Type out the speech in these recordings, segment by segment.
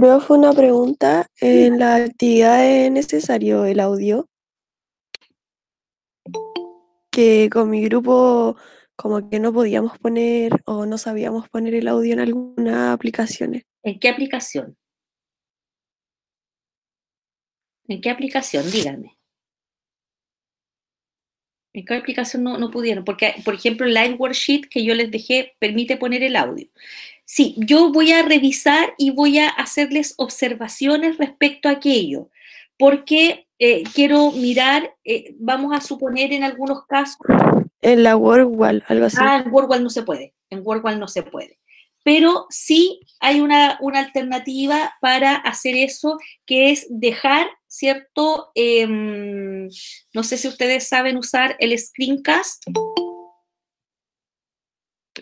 Fue una pregunta. ¿En la actividad es necesario el audio? Que con mi grupo como que no podíamos poner o no sabíamos poner el audio en algunas aplicaciones. ¿En qué aplicación? ¿En qué aplicación? Díganme. ¿En qué aplicación no pudieron? Porque, por ejemplo, el Live Worksheet que yo les dejé permite poner el audio. Sí, yo voy a revisar y voy a hacerles observaciones respecto a aquello, porque quiero mirar, vamos a suponer en algunos casos. En la WordWall, algo así. En WordWall no se puede, en WordWall no se puede. Pero sí hay una alternativa para hacer eso, que es dejar, ¿cierto? No sé si ustedes saben usar el Screencast.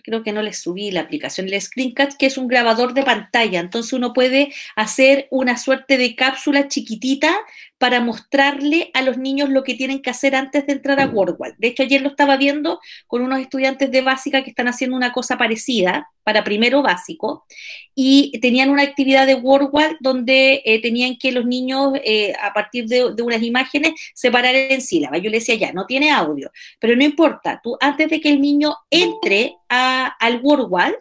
Creo que no les subí la aplicación, el Screencast, que es un grabador de pantalla. Entonces uno puede hacer una suerte de cápsula chiquitita para mostrarle a los niños lo que tienen que hacer antes de entrar a WordWall. De hecho, ayer lo estaba viendo con unos estudiantes de básica que están haciendo una cosa parecida para primero básico y tenían una actividad de WordWall donde tenían que los niños, a partir de unas imágenes, separar en sílabas. Yo les decía, ya, no tiene audio, pero no importa, tú antes de que el niño entre al WordWall,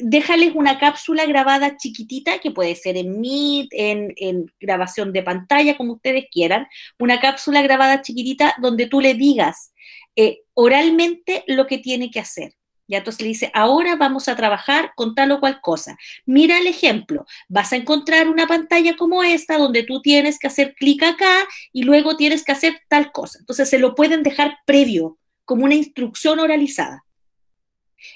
déjales una cápsula grabada chiquitita, que puede ser en Meet, en grabación de pantalla, como ustedes quieran, una cápsula grabada chiquitita donde tú le digas oralmente lo que tiene que hacer. Ya entonces le dice, ahora vamos a trabajar con tal o cual cosa. Mira el ejemplo, vas a encontrar una pantalla como esta donde tú tienes que hacer clic acá y luego tienes que hacer tal cosa. Entonces se lo pueden dejar previo, como una instrucción oralizada.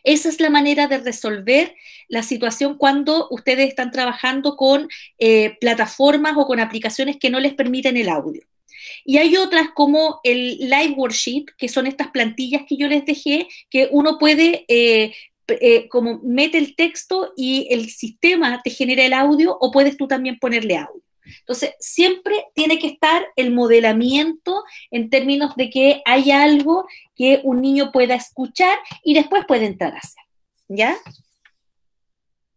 Esa es la manera de resolver la situación cuando ustedes están trabajando con plataformas o con aplicaciones que no les permiten el audio. Y hay otras como el Live Worksheet, que son estas plantillas que yo les dejé, que uno puede, como mete el texto y el sistema te genera el audio, o puedes tú también ponerle audio. Entonces, siempre tiene que estar el modelamiento en términos de que hay algo que un niño pueda escuchar y después puede entrar a hacer. ¿Ya?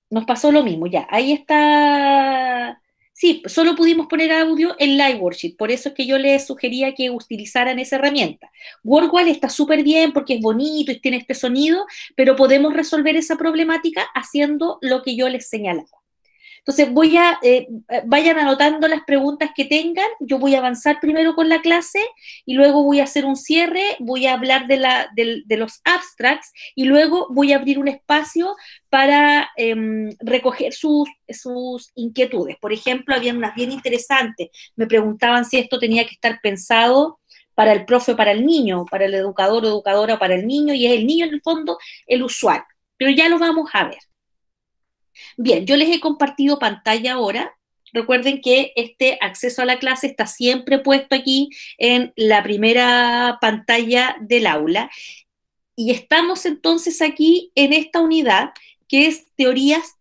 Nos pasó lo mismo, ya. Ahí está. Sí, solo pudimos poner audio en Live Worksheet, por eso es que yo les sugería que utilizaran esa herramienta. WordWall está súper bien porque es bonito y tiene este sonido, pero podemos resolver esa problemática haciendo lo que yo les señalaba. Entonces vayan anotando las preguntas que tengan, yo voy a avanzar primero con la clase y luego voy a hacer un cierre, voy a hablar de los abstracts y luego voy a abrir un espacio para recoger sus inquietudes. Por ejemplo, había unas bien interesantes, me preguntaban si esto tenía que estar pensado para el profe, para el niño, para el educador o educadora, para el niño, y es el niño en el fondo el usuario. Pero ya lo vamos a ver. Bien, yo les he compartido pantalla ahora. Recuerden que este acceso a la clase está siempre puesto aquí en la primera pantalla del aula. Y estamos entonces aquí en esta unidad que es teorías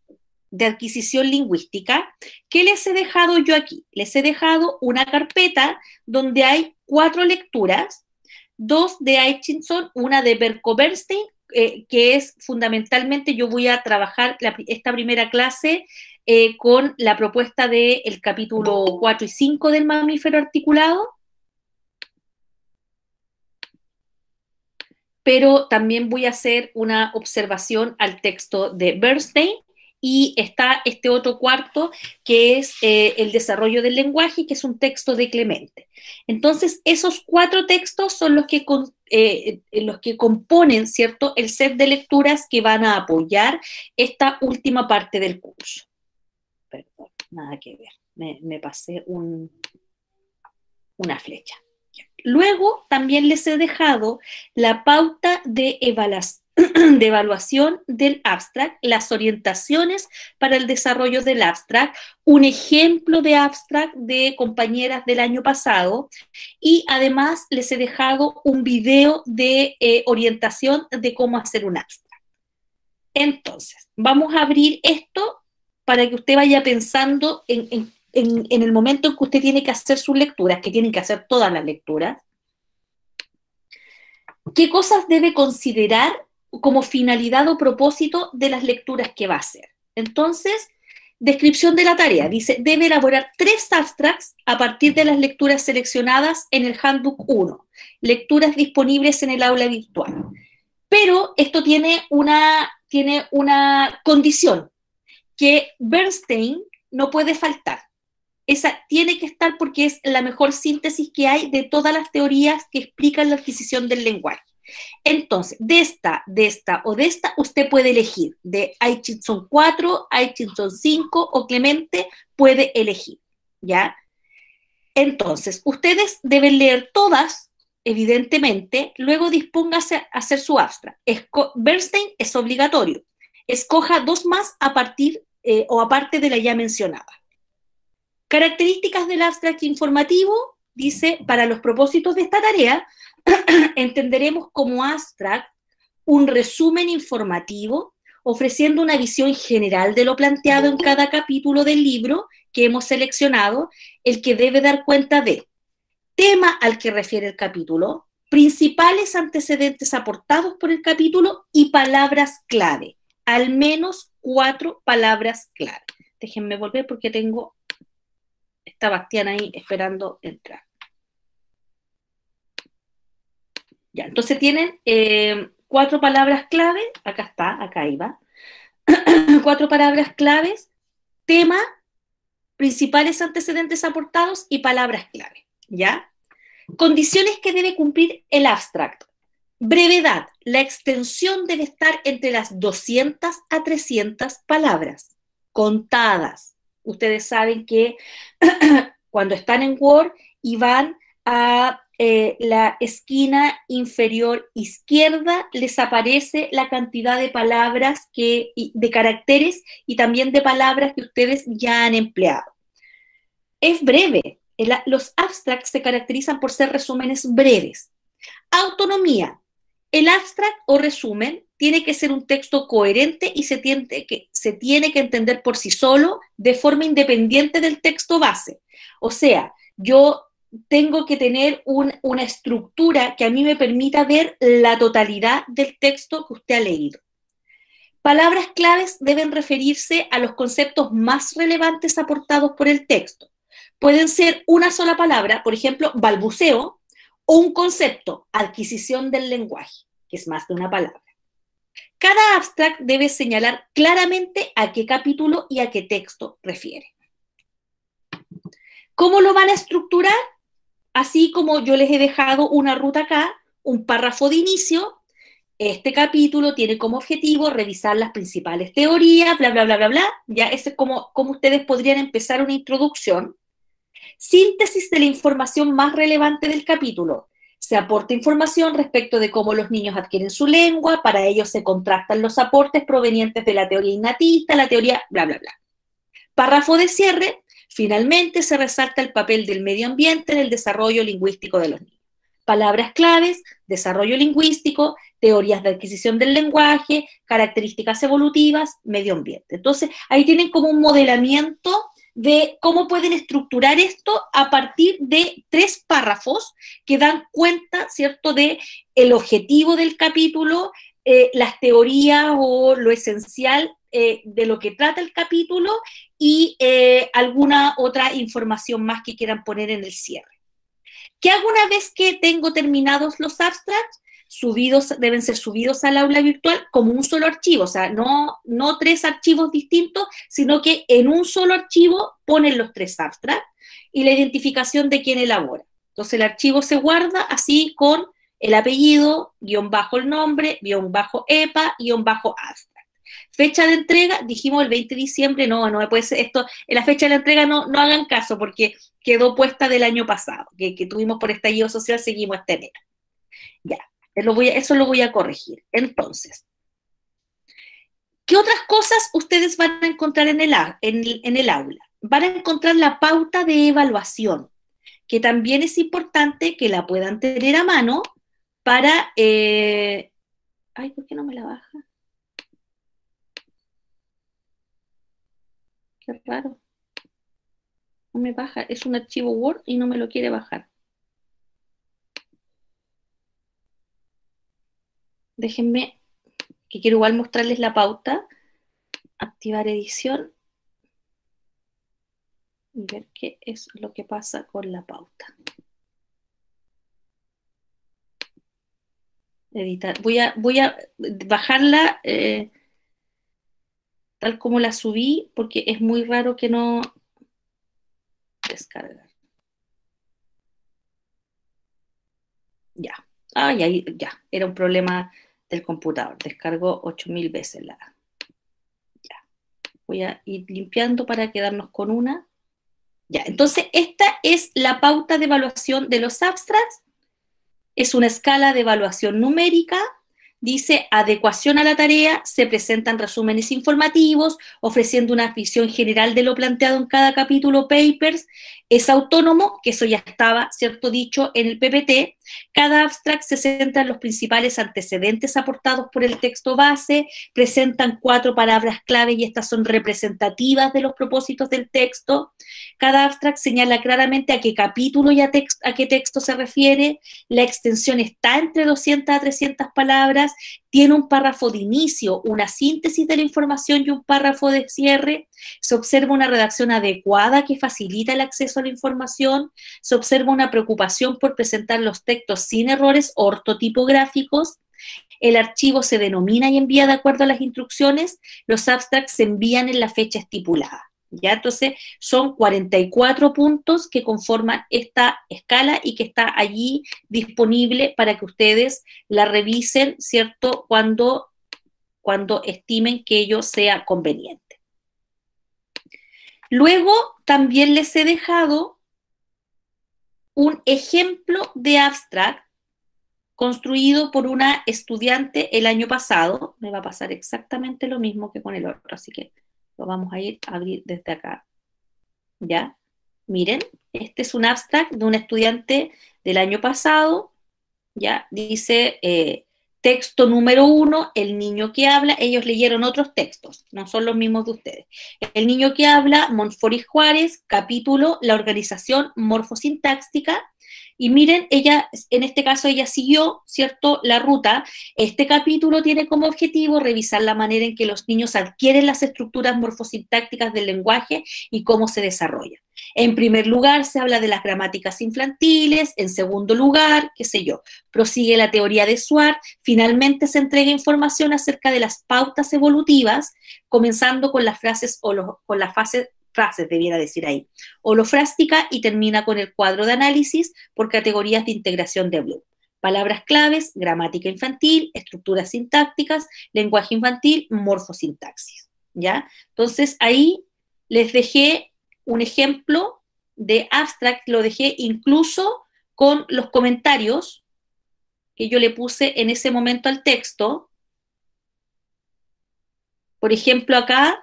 de adquisición lingüística. ¿Qué les he dejado yo aquí? Les he dejado una carpeta donde hay 4 lecturas, 2 de Aitchison, una de Berko-Bernstein, que es fundamentalmente, yo voy a trabajar esta primera clase con la propuesta del capítulo 4 y 5 del mamífero articulado, pero también voy a hacer una observación al texto de Bernstein, y está este otro cuarto que es el desarrollo del lenguaje, que es un texto de Clemente. Entonces, esos 4 textos son los que componen, ¿cierto?, el set de lecturas que van a apoyar esta última parte del curso. Perdón, nada que ver, me pasé una flecha. Luego también les he dejado la pauta de evaluación del abstract, las orientaciones para el desarrollo del abstract, un ejemplo de abstract de compañeras del año pasado, y además les he dejado un video de orientación de cómo hacer un abstract. Entonces, vamos a abrir esto para que usted vaya pensando en el momento en que usted tiene que hacer sus lecturas, que tienen que hacer todas las lecturas, qué cosas debe considerar como finalidad o propósito de las lecturas que va a hacer. Entonces, Descripción de la tarea. Dice, debe elaborar 3 abstracts a partir de las lecturas seleccionadas en el Handbook 1. Lecturas disponibles en el aula virtual. Pero esto tiene una condición, que Bernstein no puede faltar. Esa tiene que estar porque es la mejor síntesis que hay de todas las teorías que explican la adquisición del lenguaje. Entonces, de esta o de esta, usted puede elegir. De Aitchison 4, Aitchison 5 o Clemente puede elegir, ¿ya? Entonces, ustedes deben leer todas, evidentemente, luego dispóngase a hacer su abstract. Bernstein es obligatorio. Escoja 2 más a partir o aparte de la ya mencionada. Características del abstract informativo, dice, para los propósitos de esta tarea, entenderemos como abstract un resumen informativo ofreciendo una visión general de lo planteado en cada capítulo del libro que hemos seleccionado, el que debe dar cuenta de tema al que refiere el capítulo, principales antecedentes aportados por el capítulo y palabras clave, al menos 4 palabras clave. Déjenme volver porque tengo esta Bastián ahí esperando entrar. Ya, entonces tienen 4 palabras clave, acá está, acá iba, 4 palabras claves, tema, principales antecedentes aportados y palabras clave, ¿ya? Condiciones que debe cumplir el abstract. Brevedad, la extensión debe estar entre las 200 a 300 palabras, contadas. Ustedes saben que cuando están en Word y van a la esquina inferior izquierda, les aparece la cantidad de palabras, de caracteres y también de palabras que ustedes ya han empleado. Es breve. Los abstracts se caracterizan por ser resúmenes breves. Autonomía. El abstract o resumen tiene que ser un texto coherente y se tiene que entender por sí solo de forma independiente del texto base. O sea, yo tengo que tener una estructura que a mí me permita ver la totalidad del texto que usted ha leído. Palabras claves deben referirse a los conceptos más relevantes aportados por el texto. Pueden ser una sola palabra, por ejemplo, balbuceo, o un concepto, adquisición del lenguaje, que es más de una palabra. Cada abstract debe señalar claramente a qué capítulo y a qué texto refiere. ¿Cómo lo van a estructurar? Así como yo les he dejado una ruta acá, un párrafo de inicio. Este capítulo tiene como objetivo revisar las principales teorías, bla, bla, bla, bla, bla. Ya ese es como ustedes podrían empezar una introducción. Síntesis de la información más relevante del capítulo. Se aporta información respecto de cómo los niños adquieren su lengua, para ello se contrastan los aportes provenientes de la teoría innatista, la teoría bla, bla, bla. Párrafo de cierre. Finalmente se resalta el papel del medio ambiente en el desarrollo lingüístico de los niños. Palabras claves, desarrollo lingüístico, teorías de adquisición del lenguaje, características evolutivas, medio ambiente. Entonces, ahí tienen como un modelamiento de cómo pueden estructurar esto a partir de 3 párrafos que dan cuenta, ¿cierto?, de el objetivo del capítulo, las teorías o lo esencial de lo que trata el capítulo y alguna otra información más que quieran poner en el cierre. ¿Qué hago una vez que tengo terminados los abstracts? Deben ser subidos al aula virtual como un solo archivo, o sea, no 3 archivos distintos, sino que en un solo archivo ponen los 3 abstracts y la identificación de quién elabora. Entonces el archivo se guarda así con el apellido, guión bajo el nombre, guión bajo EPA, guión bajo abstract. Fecha de entrega, dijimos el 20 de diciembre, no puede ser esto, en la fecha de la entrega no hagan caso porque quedó puesta del año pasado, que tuvimos por estallido social, seguimos este enero. Ya, eso lo voy a corregir. Entonces, ¿qué otras cosas ustedes van a encontrar en el aula? Van a encontrar la pauta de evaluación, que también es importante que la puedan tener a mano para... Ay, ¿por qué no me la baja? Qué raro. No me baja, es un archivo Word y no me lo quiere bajar. Déjenme, que quiero igual mostrarles la pauta. Activar edición. y ver qué es lo que pasa con la pauta. Editar. Voy a bajarla tal como la subí, porque es muy raro que no descarga. Ya. Ay, ahí, ya. Era un problema del computador. Descargó 8000 veces la. Ya. Voy a ir limpiando para quedarnos con una. Ya. Entonces, esta es la pauta de evaluación de los abstracts. Es una escala de evaluación numérica. Dice, adecuación a la tarea, se presentan resúmenes informativos, ofreciendo una visión general de lo planteado en cada capítulo papers. Es autónomo, que eso ya estaba, cierto, dicho en el PPT. Cada abstract se centra en los principales antecedentes aportados por el texto base, presentan 4 palabras clave y estas son representativas de los propósitos del texto. Cada abstract señala claramente a qué capítulo y a qué texto se refiere. La extensión está entre 200 a 300 palabras, tiene un párrafo de inicio, una síntesis de la información y un párrafo de cierre. Se observa una redacción adecuada que facilita el acceso a la información. Se observa una preocupación por presentar los textos sin errores ortotipográficos. El archivo se denomina y envía de acuerdo a las instrucciones. Los abstracts se envían en la fecha estipulada. ¿Ya? Entonces, son 44 puntos que conforman esta escala y que está allí disponible para que ustedes la revisen, ¿cierto? Cuando estimen que ello sea conveniente. Luego, también les he dejado un ejemplo de abstract construido por una estudiante el año pasado. Me va a pasar exactamente lo mismo que con el otro, así que lo vamos a ir a abrir desde acá. ¿Ya? Miren, este es un abstract de un estudiante del año pasado. ¿Ya? Dice texto número 1, el niño que habla. Ellos leyeron otros textos, no son los mismos de ustedes. El niño que habla, Montfort y Juárez, capítulo, la organización morfosintáctica. Y miren, ella, en este caso, ella siguió, ¿cierto?, la ruta. Este capítulo tiene como objetivo revisar la manera en que los niños adquieren las estructuras morfosintácticas del lenguaje y cómo se desarrollan. En primer lugar, se habla de las gramáticas infantiles. En segundo lugar, qué sé yo, prosigue la teoría de Swart. Finalmente se entrega información acerca de las pautas evolutivas, comenzando con las frases con las frases, debiera decir ahí, holofrástica, y termina con el cuadro de análisis por categorías de integración de Bloom. Palabras claves, gramática infantil, estructuras sintácticas, lenguaje infantil, morfosintaxis. ¿Ya? Entonces, ahí les dejé un ejemplo de abstract, lo dejé incluso con los comentarios que yo le puse en ese momento al texto. Por ejemplo, acá,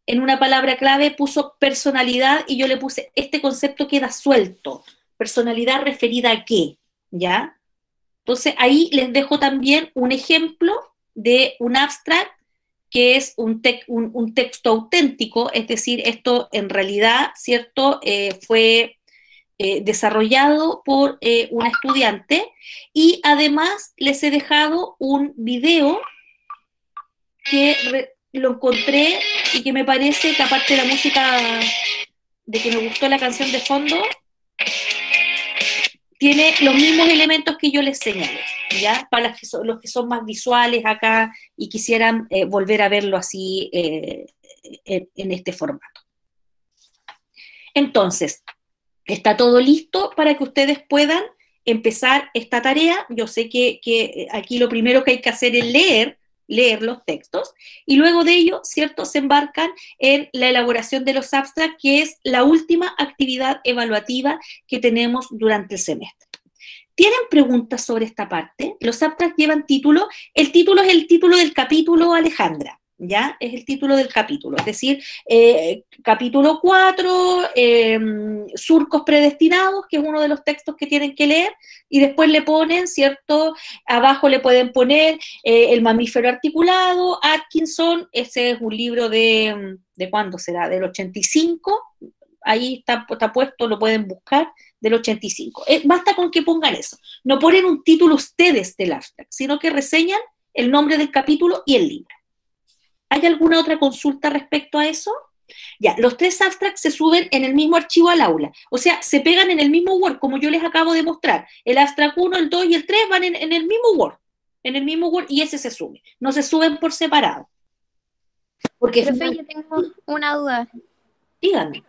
en una palabra clave puso personalidad y yo le puse, este concepto queda suelto. ¿Personalidad referida a qué? ¿Ya? Entonces, ahí les dejo también un ejemplo de un abstract que es un texto auténtico, es decir, esto en realidad, ¿cierto?, fue desarrollado por una estudiante, y además les he dejado un video que lo encontré y que me parece que, aparte de la música, de que me gustó la canción de fondo, tiene los mismos elementos que yo les señalé, ¿ya? Para los que son más visuales acá y quisieran volver a verlo así en este formato. Entonces, está todo listo para que ustedes puedan empezar esta tarea. Yo sé que aquí lo primero que hay que hacer es leer los textos, y luego de ello, ¿cierto?, se embarcan en la elaboración de los abstracts, que es la última actividad evaluativa que tenemos durante el semestre. ¿Tienen preguntas sobre esta parte? Los abstracts llevan título. El título es el título del capítulo, Alejandra. ¿Ya? Es el título del capítulo, es decir, capítulo 4, surcos predestinados, que es uno de los textos que tienen que leer, y después le ponen, ¿cierto? Abajo le pueden poner el mamífero articulado, Atkinson. Ese es un libro ¿de cuándo será? Del 85, ahí está puesto, lo pueden buscar, del 85. Basta con que pongan eso. No ponen un título ustedes del abstract, sino que reseñan el nombre del capítulo y el libro. ¿Hay alguna otra consulta respecto a eso? Ya, los 3 abstracts se suben en el mismo archivo al aula. O sea, se pegan en el mismo Word, como yo les acabo de mostrar. El abstract 1, el 2 y el 3 van en el mismo Word. En el mismo Word y ese se sube. No se suben por separado. Porque Profe, yo tengo una duda. díganme,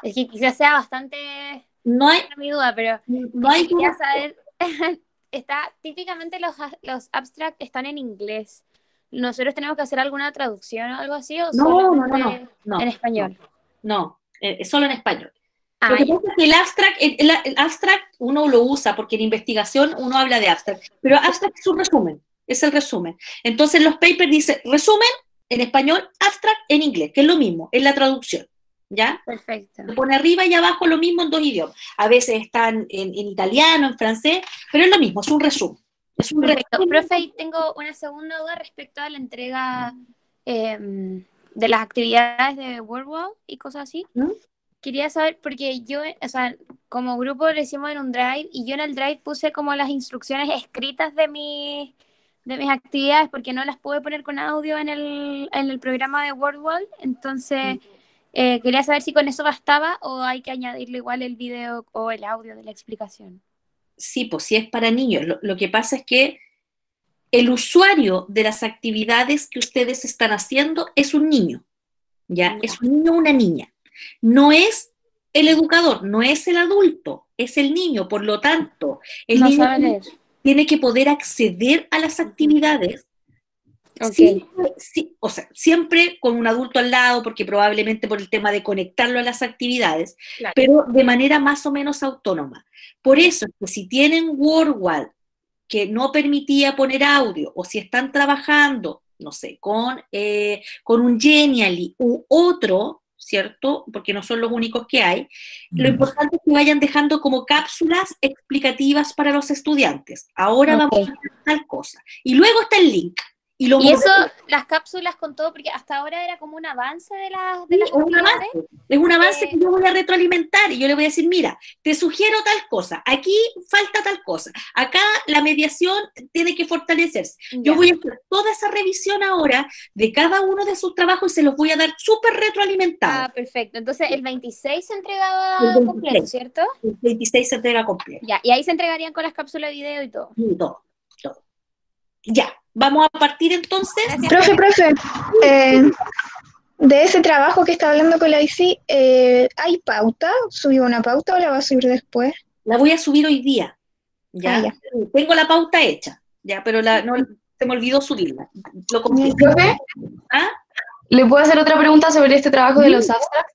Es que quizás sea bastante no hay, mi duda, pero no hay quería saber, típicamente los abstracts están en inglés. ¿Nosotros tenemos que hacer alguna traducción o algo así o solamente en español? No, solo en español. Ah, Lo que ya. pasa es que el abstract uno lo usa porque en investigación uno habla de abstract, pero abstract es un resumen, es el resumen. Entonces los papers dicen resumen en español, abstract en inglés, que es lo mismo, es la traducción, ¿ya? Perfecto. Se pone arriba y abajo lo mismo en 2 idiomas. A veces están en italiano, en francés, pero es lo mismo, es un resumen. Es un Perfecto. resumen. Profe, tengo una segunda duda respecto a la entrega de las actividades de WordWall y cosas así. ¿Mm? Quería saber, porque yo, o sea, como grupo lo hicimos en un Drive y yo en el Drive puse como las instrucciones escritas de mis actividades porque no las pude poner con audio en el programa de WordWall. Entonces, quería saber si con eso bastaba o hay que añadirle igual el video o el audio de la explicación. Sí, pues sí es para niños. Lo que pasa es que el usuario de las actividades que ustedes están haciendo es un niño, ¿ya? Es un niño o una niña. No es el educador, no es el adulto, es el niño. Por lo tanto, el No niño sabe leer. tiene que poder acceder a las actividades. Ok. Siempre, sí, o sea, siempre con un adulto al lado, porque probablemente por el tema de conectarlo a las actividades, Claro. pero de manera más o menos autónoma. Por eso es que si tienen WordWall que no permitía poner audio, o si están trabajando, no sé, con un Genially u otro, ¿cierto? Porque no son los únicos que hay, lo importante es que vayan dejando como cápsulas explicativas para los estudiantes. Ahora vamos a hacer tal cosa. Y luego está el link. Y eso, las cápsulas con todo, porque hasta ahora era como un avance de las actividades. Es un avance que yo voy a retroalimentar y yo le voy a decir, mira, te sugiero tal cosa, aquí falta tal cosa, acá la mediación tiene que fortalecerse. Yo voy a hacer toda esa revisión ahora de cada uno de sus trabajos y se los voy a dar súper retroalimentados. Ah, perfecto. Entonces el 26 se entregaba completo, ¿cierto? El 26 se entrega completo. Ya, y ahí se entregarían con las cápsulas de video y todo. Y todo. Ya, vamos a partir entonces. Gracias, Profe, de ese trabajo que está hablando con la ICI, ¿hay pauta? ¿Subió una pauta o la va a subir después? La voy a subir hoy día, ¿ya? Ah, ya. Tengo la pauta hecha, ¿ya? Pero no, se me olvidó subirla. Lo compré. Profe, ¿Ah? ¿le puedo hacer otra pregunta sobre este trabajo de los abstracts?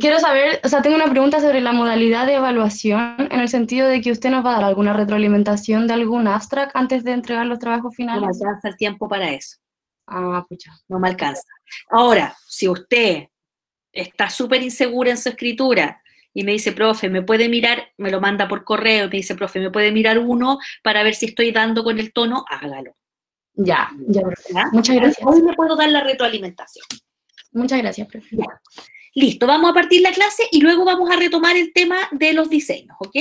Quiero saber, o sea, tengo una pregunta sobre la modalidad de evaluación, en el sentido de que usted nos va a dar alguna retroalimentación de algún abstract antes de entregar los trabajos No me finales. alcanza el tiempo para eso. Ah, pucha. No me alcanza. Ahora, si usted está súper insegura en su escritura y me dice, profe, ¿me puede mirar? Me lo manda por correo y me dice, profe, ¿me puede mirar uno para ver si estoy dando con el tono? Hágalo. Ya, ¿Ya? muchas gracias. Hoy le puedo dar la retroalimentación. Muchas gracias, profe. Ya. Listo, vamos a partir la clase y luego vamos a retomar el tema de los diseños, ¿ok?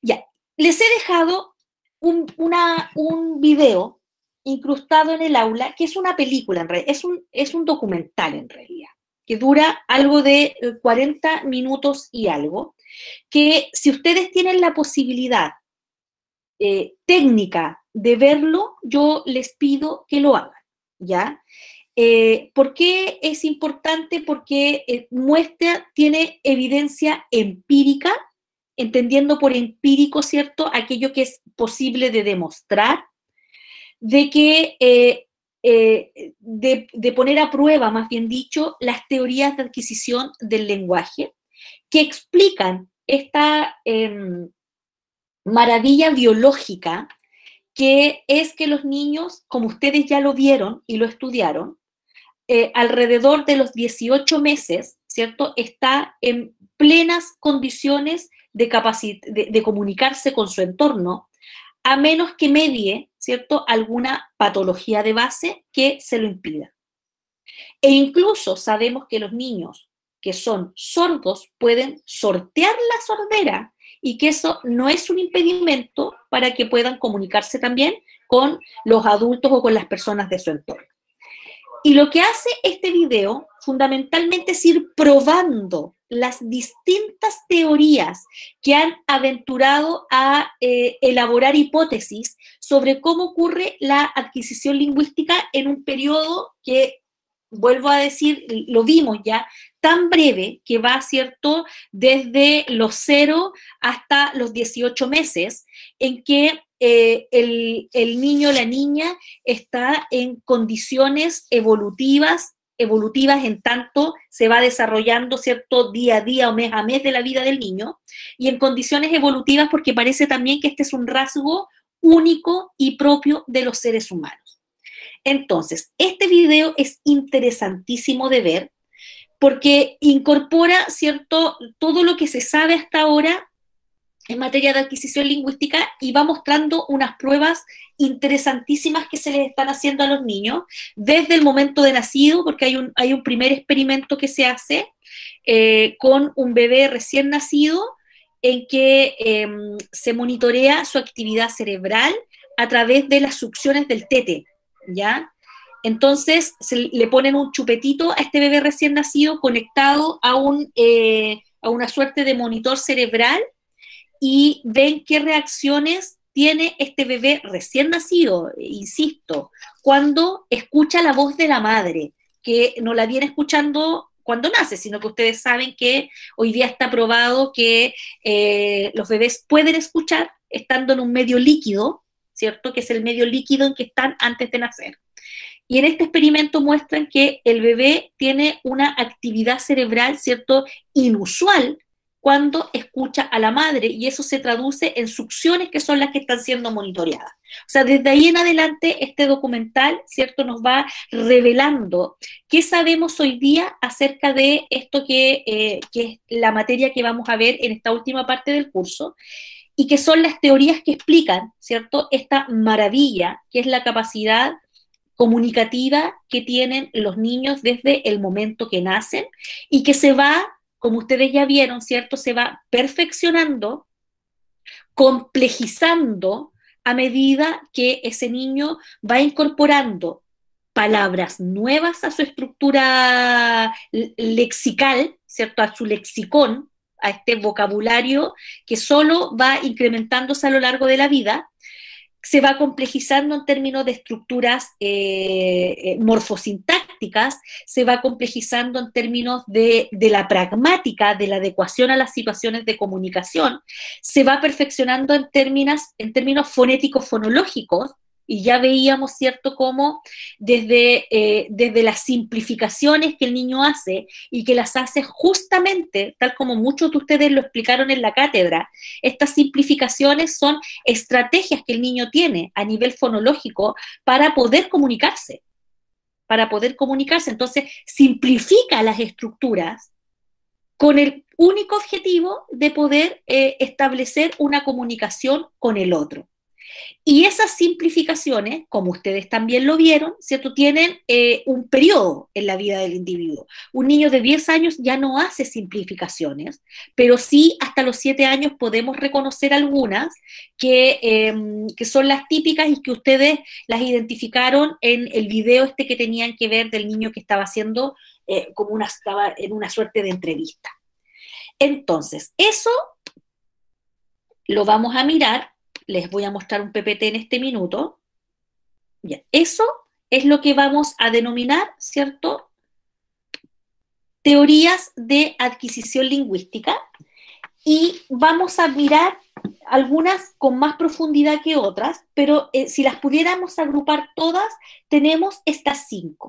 Ya, les he dejado un video incrustado en el aula, que es una película, en realidad, es un documental en realidad, que dura algo de 40 minutos y algo, que si ustedes tienen la posibilidad técnica de verlo, yo les pido que lo hagan, ¿ya? ¿Por qué es importante? Porque tiene evidencia empírica, entendiendo por empírico, ¿cierto?, aquello que es posible de demostrar, de que de poner a prueba, más bien dicho, las teorías de adquisición del lenguaje, que explican esta maravilla biológica que es que los niños, como ustedes ya lo vieron y lo estudiaron, alrededor de los 18 meses, ¿cierto?, está en plenas condiciones de comunicarse con su entorno, a menos que medie, ¿cierto?, alguna patología de base que se lo impida. E incluso sabemos que los niños que son sordos pueden sortear la sordera y que eso no es un impedimento para que puedan comunicarse también con los adultos o con las personas de su entorno. Y lo que hace este video fundamentalmente es ir probando las distintas teorías que han aventurado a elaborar hipótesis sobre cómo ocurre la adquisición lingüística en un periodo que, vuelvo a decir, lo vimos ya, tan breve que va, ¿cierto?, desde los 0 hasta los 18 meses, en que el niño o la niña está en condiciones evolutivas en tanto se va desarrollando, ¿cierto?, día a día o mes a mes de la vida del niño, y en condiciones evolutivas porque parece también que este es un rasgo único y propio de los seres humanos. Entonces, este video es interesantísimo de ver porque incorpora, ¿cierto?, todo lo que se sabe hasta ahora en materia de adquisición lingüística y va mostrando unas pruebas interesantísimas que se les están haciendo a los niños desde el momento de nacido, porque hay un primer experimento que se hace con un bebé recién nacido en que se monitorea su actividad cerebral a través de las succiones del tete, ¿ya? Entonces le ponen un chupetito a este bebé recién nacido conectado a una suerte de monitor cerebral y ven qué reacciones tiene este bebé recién nacido, insisto, cuando escucha la voz de la madre, que no la viene escuchando cuando nace, sino que ustedes saben que hoy día está probado que los bebés pueden escuchar estando en un medio líquido, ¿cierto? Que es el medio líquido en que están antes de nacer. Y en este experimento muestran que el bebé tiene una actividad cerebral, ¿cierto?, inusual cuando escucha a la madre, y eso se traduce en succiones que son las que están siendo monitoreadas. O sea, desde ahí en adelante este documental, ¿cierto?, nos va revelando qué sabemos hoy día acerca de esto que es la materia que vamos a ver en esta última parte del curso, y que son las teorías que explican, ¿cierto?, esta maravilla que es la capacidad comunicativa que tienen los niños desde el momento que nacen y que se va, como ustedes ya vieron, ¿cierto?, se va perfeccionando, complejizando a medida que ese niño va incorporando palabras nuevas a su estructura lexical, ¿cierto?, a su lexicón, a este vocabulario que solo va incrementándose a lo largo de la vida. Se va complejizando en términos de estructuras morfosintácticas, se va complejizando en términos de la pragmática, de la adecuación a las situaciones de comunicación, se va perfeccionando en términos fonéticos fonológicos, y ya veíamos, ¿cierto?, cómo desde las simplificaciones que el niño hace, y que las hace justamente, tal como muchos de ustedes lo explicaron en la cátedra, estas simplificaciones son estrategias que el niño tiene a nivel fonológico para poder comunicarse. Entonces, simplifica las estructuras con el único objetivo de poder establecer una comunicación con el otro. Y esas simplificaciones, como ustedes también lo vieron, ¿cierto?, tienen un periodo en la vida del individuo. Un niño de 10 años ya no hace simplificaciones, pero sí hasta los 7 años podemos reconocer algunas que son las típicas y que ustedes las identificaron en el video este que tenían que ver del niño que estaba haciendo estaba en una suerte de entrevista. Entonces, eso lo vamos a mirar. Les voy a mostrar un PPT en este minuto. Ya, eso es lo que vamos a denominar, ¿cierto?, teorías de adquisición lingüística, y vamos a mirar algunas con más profundidad que otras, pero si las pudiéramos agrupar todas, tenemos estas 5.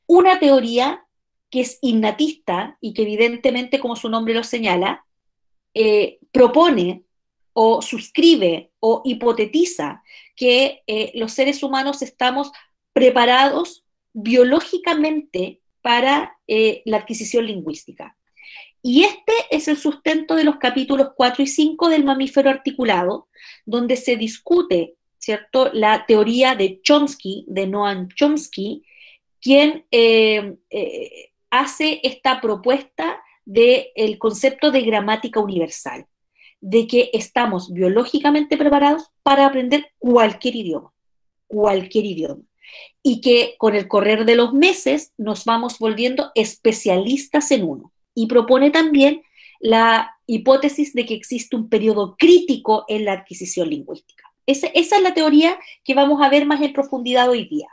Una teoría que es innatista y que evidentemente, como su nombre lo señala, propone o suscribe o hipotetiza que los seres humanos estamos preparados biológicamente para la adquisición lingüística. Y este es el sustento de los capítulos 4 y 5 del mamífero articulado, donde se discute, ¿cierto?, la teoría de Chomsky, de Noam Chomsky, quien hace esta propuesta del concepto de gramática universal, de que estamos biológicamente preparados para aprender cualquier idioma, y que con el correr de los meses nos vamos volviendo especialistas en uno. Y propone también la hipótesis de que existe un periodo crítico en la adquisición lingüística. Esa es la teoría que vamos a ver más en profundidad hoy día.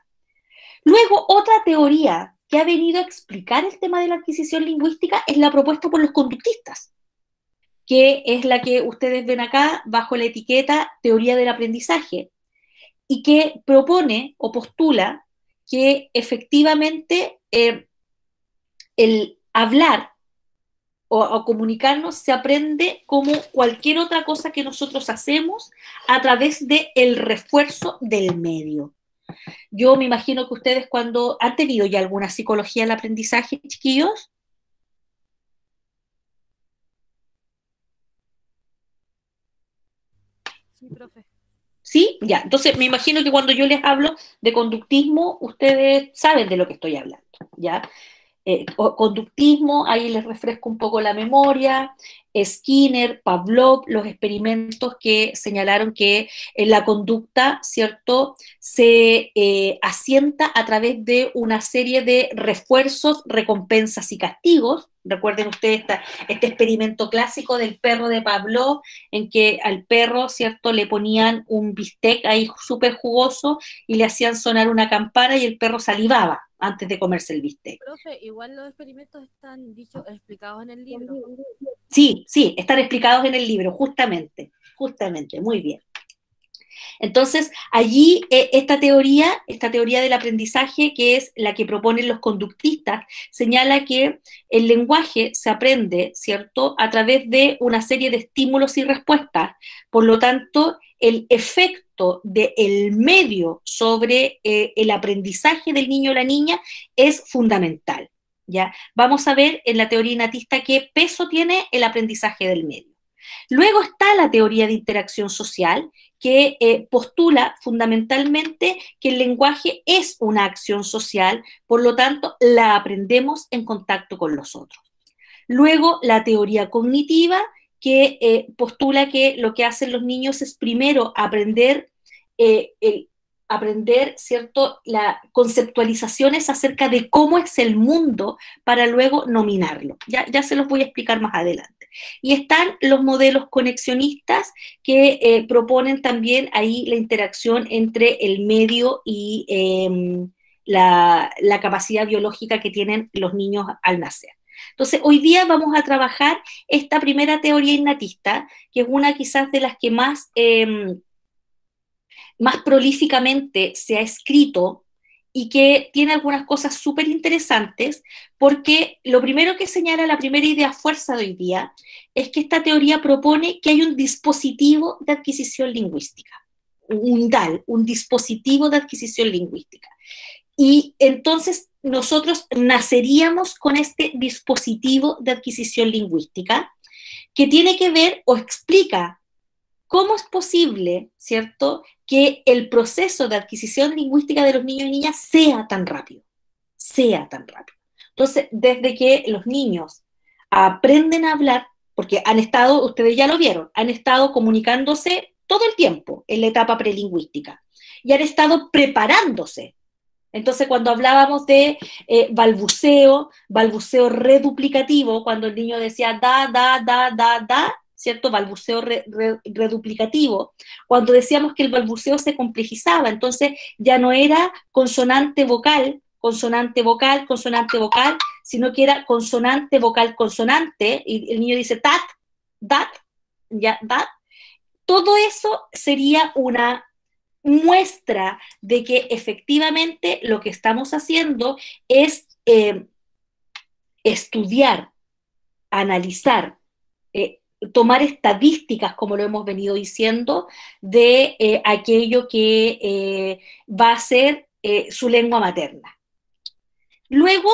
Luego, otra teoría que ha venido a explicar el tema de la adquisición lingüística es la propuesta por los conductistas, que es la que ustedes ven acá bajo la etiqueta teoría del aprendizaje, y que propone o postula que efectivamente el hablar o comunicarnos se aprende como cualquier otra cosa que nosotros hacemos a través del refuerzo del medio. Yo me imagino que ustedes cuando han tenido ya alguna psicología del aprendizaje, chiquillos. Sí, profe. ¿Sí? Ya, entonces me imagino que cuando yo les hablo de conductismo, ustedes saben de lo que estoy hablando, ¿ya? Conductismo, ahí les refresco un poco la memoria, Skinner, Pavlov, los experimentos que señalaron que la conducta, ¿cierto?, se asienta a través de una serie de refuerzos, recompensas y castigos. Recuerden ustedes este experimento clásico del perro de Pavlov, en que al perro, ¿cierto?, le ponían un bistec ahí súper jugoso y le hacían sonar una campana y el perro salivaba antes de comerse el bistec. Profe, igual los experimentos están explicados en el libro. Sí, sí, están explicados en el libro, justamente, muy bien. Entonces, allí esta teoría del aprendizaje, que es la que proponen los conductistas, señala que el lenguaje se aprende, ¿cierto?, a través de una serie de estímulos y respuestas. Por lo tanto, el efecto del medio sobre el aprendizaje del niño o la niña es fundamental, ¿ya? Vamos a ver en la teoría innatista qué peso tiene el aprendizaje del medio. Luego está la teoría de interacción social, que postula fundamentalmente que el lenguaje es una acción social, por lo tanto, la aprendemos en contacto con los otros. Luego, la teoría cognitiva, que postula que lo que hacen los niños es primero aprender, ¿cierto?, las conceptualizaciones acerca de cómo es el mundo para luego nominarlo. Ya se los voy a explicar más adelante. Y están los modelos conexionistas que proponen también ahí la interacción entre el medio y la capacidad biológica que tienen los niños al nacer. Entonces, hoy día vamos a trabajar esta primera teoría innatista, que es una quizás de las que más prolíficamente se ha escrito y que tiene algunas cosas súper interesantes, porque lo primero que señala la primera idea fuerza de hoy día es que esta teoría propone que hay un dispositivo de adquisición lingüística, un DAL, un dispositivo de adquisición lingüística. Y entonces nosotros naceríamos con este dispositivo de adquisición lingüística que tiene que ver o explica cómo es posible, ¿cierto?, que el proceso de adquisición lingüística de los niños y niñas sea tan rápido. Entonces, desde que los niños aprenden a hablar, porque han estado, ustedes ya lo vieron, han estado comunicándose todo el tiempo en la etapa prelingüística y han estado preparándose. Entonces, cuando hablábamos de balbuceo reduplicativo, cuando el niño decía da, ¿cierto? Balbuceo reduplicativo. Cuando decíamos que el balbuceo se complejizaba, entonces ya no era consonante vocal, sino que era consonante vocal consonante, y el niño dice tat, dat, ya, dat. Todo eso sería una muestra de que efectivamente lo que estamos haciendo es estudiar, analizar, tomar estadísticas, como lo hemos venido diciendo, de aquello que va a ser su lengua materna. Luego,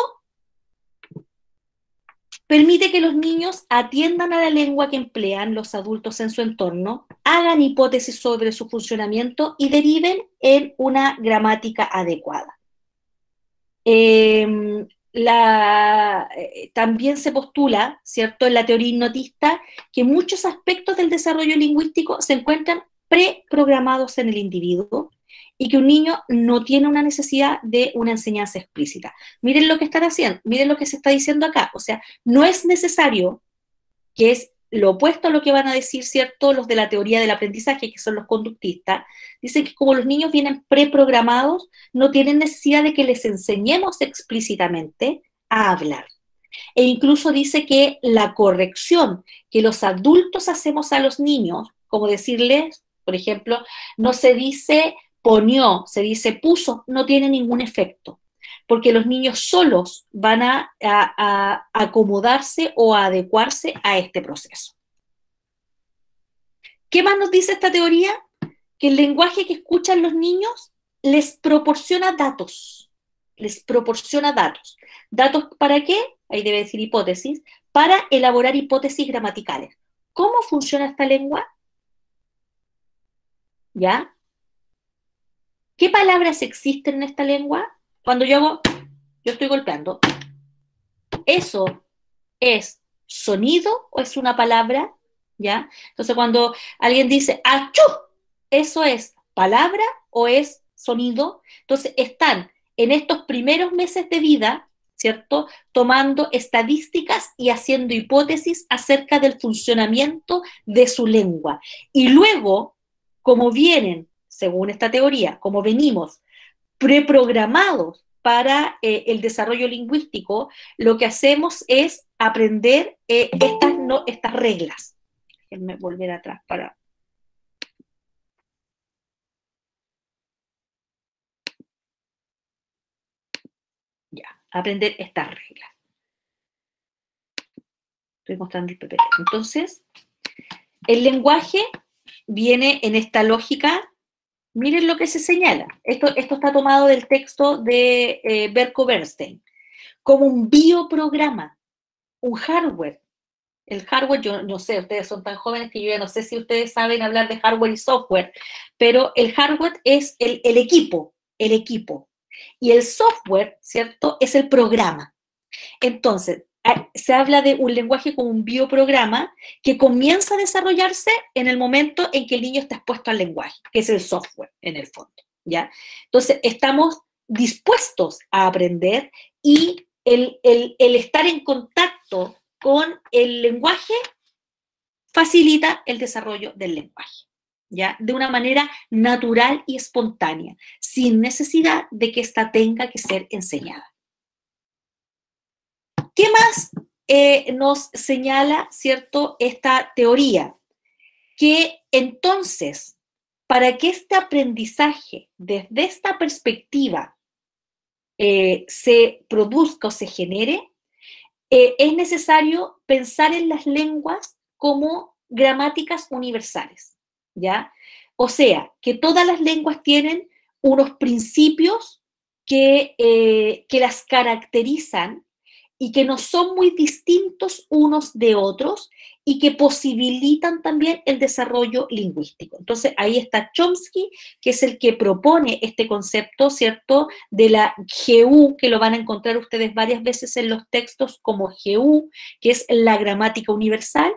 permite que los niños atiendan a la lengua que emplean los adultos en su entorno, hagan hipótesis sobre su funcionamiento y deriven en una gramática adecuada. También se postula, ¿cierto?, en la teoría hipnotista, que muchos aspectos del desarrollo lingüístico se encuentran preprogramados en el individuo y que un niño no tiene una necesidad de una enseñanza explícita. Miren lo que están haciendo, miren lo que se está diciendo acá. O sea, no es necesario, que es lo opuesto a lo que van a decir, ¿cierto?, los de la teoría del aprendizaje, que son los conductistas. Dicen que como los niños vienen preprogramados, no tienen necesidad de que les enseñemos explícitamente a hablar. E incluso dice que la corrección que los adultos hacemos a los niños, como decirles, por ejemplo, no se dice ponió, se dice puso, no tiene ningún efecto, porque los niños solos van a acomodarse o a adecuarse a este proceso. ¿Qué más nos dice esta teoría? Que el lenguaje que escuchan los niños les proporciona datos. Les proporciona datos. ¿Datos para qué? Ahí debe decir hipótesis. Para elaborar hipótesis gramaticales. ¿Cómo funciona esta lengua? ¿Ya? ¿Qué palabras existen en esta lengua? Cuando yo estoy golpeando. ¿Eso es sonido o es una palabra? ¿Ya? Entonces cuando alguien dice ¡achú! ¿Eso es palabra o es sonido? Entonces están en estos primeros meses de vida, ¿cierto?, tomando estadísticas y haciendo hipótesis acerca del funcionamiento de su lengua. Y luego, como vienen, según esta teoría, como venimos preprogramados para el desarrollo lingüístico, lo que hacemos es aprender estas reglas. Déjenme volver atrás para... Ya, aprender estas reglas. Estoy mostrando el PPT. Entonces, el lenguaje viene en esta lógica. Miren lo que se señala. Esto está tomado del texto de Berko Bernstein. Como un bioprograma, un hardware. El hardware, yo no sé, ustedes son tan jóvenes que yo ya no sé si ustedes saben hablar de hardware y software, pero el hardware es el equipo. Y el software, ¿cierto?, es el programa. Entonces, se habla de un lenguaje como un bioprograma que comienza a desarrollarse en el momento en que el niño está expuesto al lenguaje, que es el software, en el fondo, ¿ya? Entonces, estamos dispuestos a aprender y el estar en contacto con el lenguaje facilita el desarrollo del lenguaje, ¿ya? De una manera natural y espontánea, sin necesidad de que ésta tenga que ser enseñada. ¿Qué más nos señala, cierto, esta teoría? Que entonces, para que este aprendizaje desde esta perspectiva se produzca o se genere, es necesario pensar en las lenguas como gramáticas universales, ¿ya? O sea, que todas las lenguas tienen unos principios que las caracterizan y que no son muy distintos unos de otros y que posibilitan también el desarrollo lingüístico. Entonces, ahí está Chomsky, que es el que propone este concepto, ¿cierto?, de la GU, que lo van a encontrar ustedes varias veces en los textos como GU, que es la gramática universal,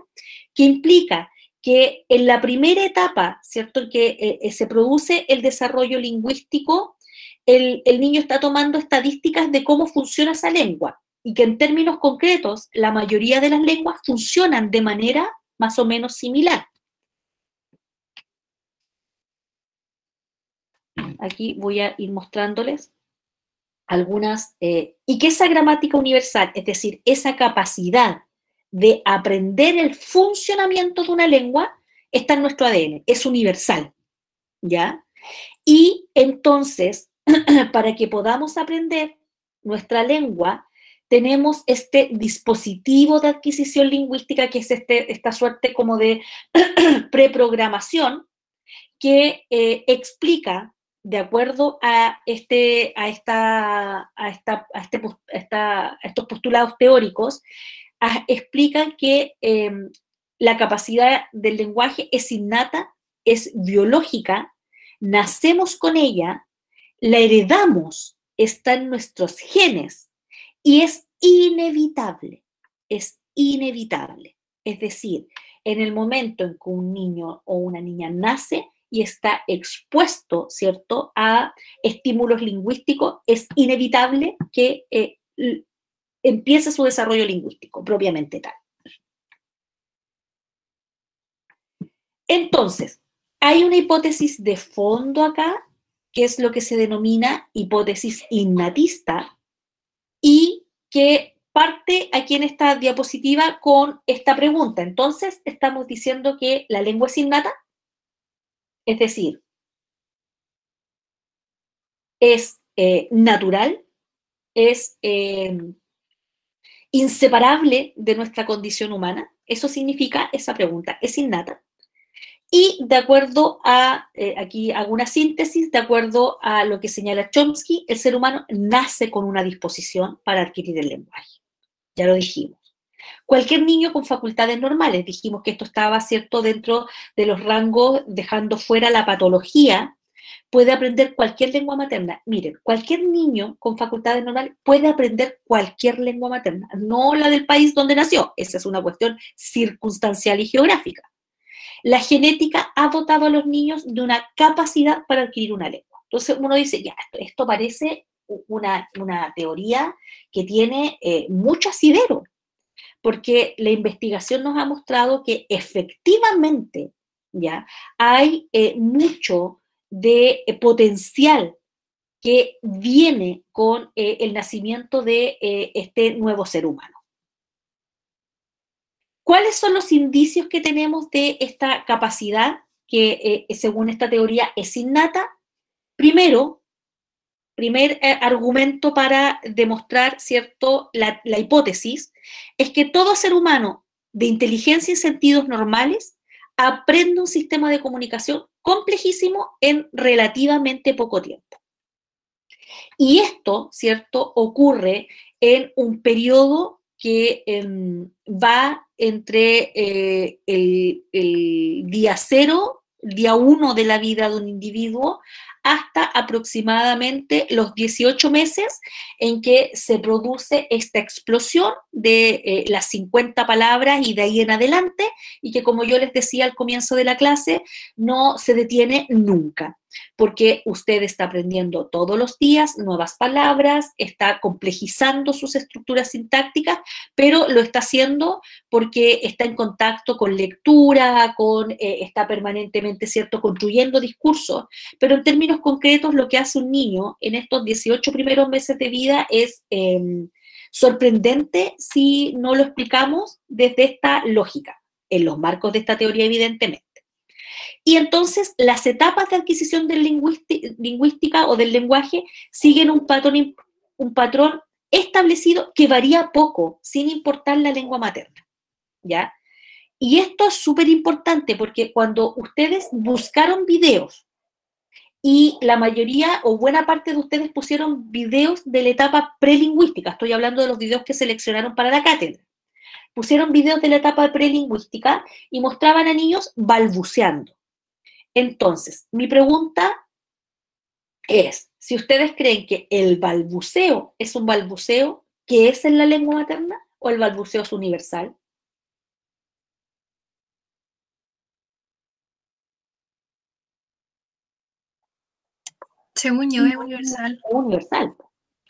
que implica que en la primera etapa, ¿cierto?, en que se produce el desarrollo lingüístico, el niño está tomando estadísticas de cómo funciona esa lengua, y que en términos concretos, la mayoría de las lenguas funcionan de manera más o menos similar. Aquí voy a ir mostrándoles algunas, y que esa gramática universal, es decir, esa capacidad de aprender el funcionamiento de una lengua, está en nuestro ADN, es universal, ¿ya? Y entonces, para que podamos aprender nuestra lengua, tenemos este dispositivo de adquisición lingüística, que es esta suerte como de preprogramación, que explica, de acuerdo a estos postulados teóricos, explican que la capacidad del lenguaje es innata, es biológica, nacemos con ella, la heredamos, está en nuestros genes, y es inevitable, es inevitable. Es decir, en el momento en que un niño o una niña nace, y está expuesto, ¿cierto?, a estímulos lingüísticos, es inevitable que empiece su desarrollo lingüístico propiamente tal. Entonces, hay una hipótesis de fondo acá, que es lo que se denomina hipótesis innatista, y que parte aquí en esta diapositiva con esta pregunta. Entonces, estamos diciendo que la lengua es innata, es decir, es natural, es inseparable de nuestra condición humana. Eso significa esa pregunta, ¿es innata? Y de acuerdo a, aquí hago una síntesis, de acuerdo a lo que señala Chomsky, el ser humano nace con una disposición para adquirir el lenguaje. Ya lo dijimos. Cualquier niño con facultades normales, dijimos que esto estaba, ¿cierto?, dentro de los rangos, dejando fuera la patología, puede aprender cualquier lengua materna. Miren, cualquier niño con facultades normales puede aprender cualquier lengua materna, no la del país donde nació. Esa es una cuestión circunstancial y geográfica. La genética ha dotado a los niños de una capacidad para adquirir una lengua. Entonces uno dice, ya, esto parece una teoría que tiene mucho asidero, porque la investigación nos ha mostrado que efectivamente, ¿ya?, hay mucho de potencial que viene con el nacimiento de este nuevo ser humano. ¿Cuáles son los indicios que tenemos de esta capacidad que, según esta teoría, es innata? Primer argumento para demostrar, ¿cierto?, la hipótesis, es que todo ser humano de inteligencia y sentidos normales aprende un sistema de comunicación complejísimo en relativamente poco tiempo. Y esto, ¿cierto?, ocurre en un periodo que va entre el día 0, día 1 de la vida de un individuo, hasta aproximadamente los 18 meses en que se produce esta explosión de las 50 palabras y de ahí en adelante, y que, como yo les decía al comienzo de la clase, no se detiene nunca, porque usted está aprendiendo todos los días nuevas palabras, está complejizando sus estructuras sintácticas, pero lo está haciendo porque está en contacto con lectura, está permanentemente, ¿cierto?, construyendo discursos, pero en términos concretos lo que hace un niño en estos 18 primeros meses de vida es sorprendente si no lo explicamos desde esta lógica, en los marcos de esta teoría evidentemente. Y entonces las etapas de adquisición de lingüística o del lenguaje siguen un patrón establecido que varía poco, sin importar la lengua materna, ¿ya? Y esto es súper importante porque cuando ustedes buscaron videos y la mayoría o buena parte de ustedes pusieron videos de la etapa prelingüística, estoy hablando de los videos que seleccionaron para la cátedra, pusieron videos de la etapa prelingüística y mostraban a niños balbuceando. Entonces, mi pregunta es, si ustedes creen que el balbuceo es un balbuceo que es en la lengua materna o el balbuceo es universal. Según yo, es universal. Es universal,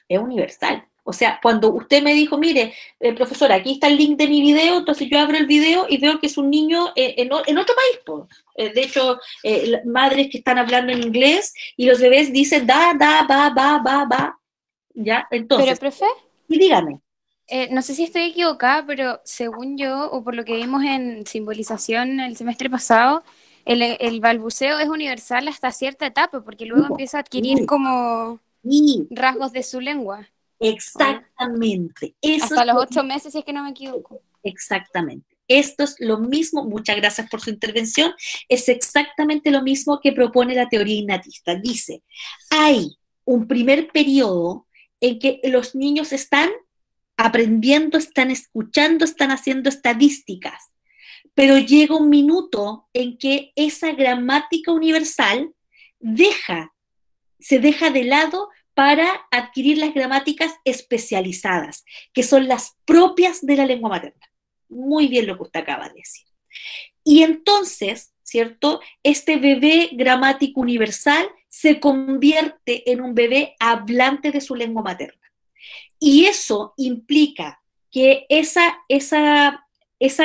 es universal. O sea, cuando usted me dijo, mire, profesora, aquí está el link de mi video, entonces yo abro el video y veo que es un niño en otro país. Pues. De hecho, madres que están hablando en inglés y los bebés dicen da, ba. ¿Ya? Entonces, Pero, profe, y dígame. no sé si estoy equivocada, pero según yo, o por lo que vimos en simbolización el semestre pasado, el balbuceo es universal hasta cierta etapa, porque luego empieza a adquirir como rasgos de su lengua. Exactamente. Eso hasta es los 8 meses, si es que no me equivoco. Exactamente. Esto es lo mismo, muchas gracias por su intervención, es exactamente lo mismo que propone la teoría innatista. Dice, hay un primer periodo en que los niños están aprendiendo, están escuchando, están haciendo estadísticas, pero llega un minuto en que esa gramática universal se deja de lado para adquirir las gramáticas especializadas, que son las propias de la lengua materna. Muy bien lo que usted acaba de decir. Y entonces, ¿cierto? Este bebé gramático universal se convierte en un bebé hablante de su lengua materna. Y eso implica que esa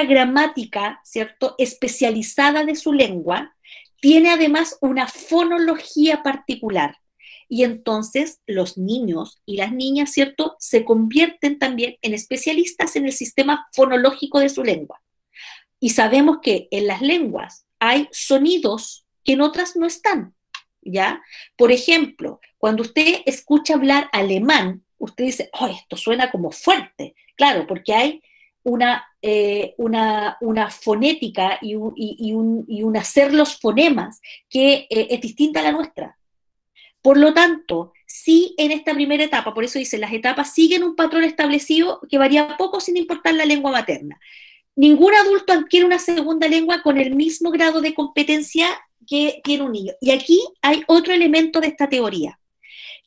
gramática, ¿cierto?, especializada de su lengua, tiene además una fonología particular. Y entonces los niños y las niñas, ¿cierto?, se convierten también en especialistas en el sistema fonológico de su lengua. Y sabemos que en las lenguas hay sonidos que en otras no están, ¿ya? Por ejemplo, cuando usted escucha hablar alemán, usted dice, oh, esto suena como fuerte. Claro, porque hay una fonética y un hacer los fonemas que es distinta a la nuestra. Por lo tanto, sí en esta primera etapa, por eso dice, las etapas siguen un patrón establecido que varía poco sin importar la lengua materna. Ningún adulto adquiere una segunda lengua con el mismo grado de competencia que tiene un niño. Y aquí hay otro elemento de esta teoría,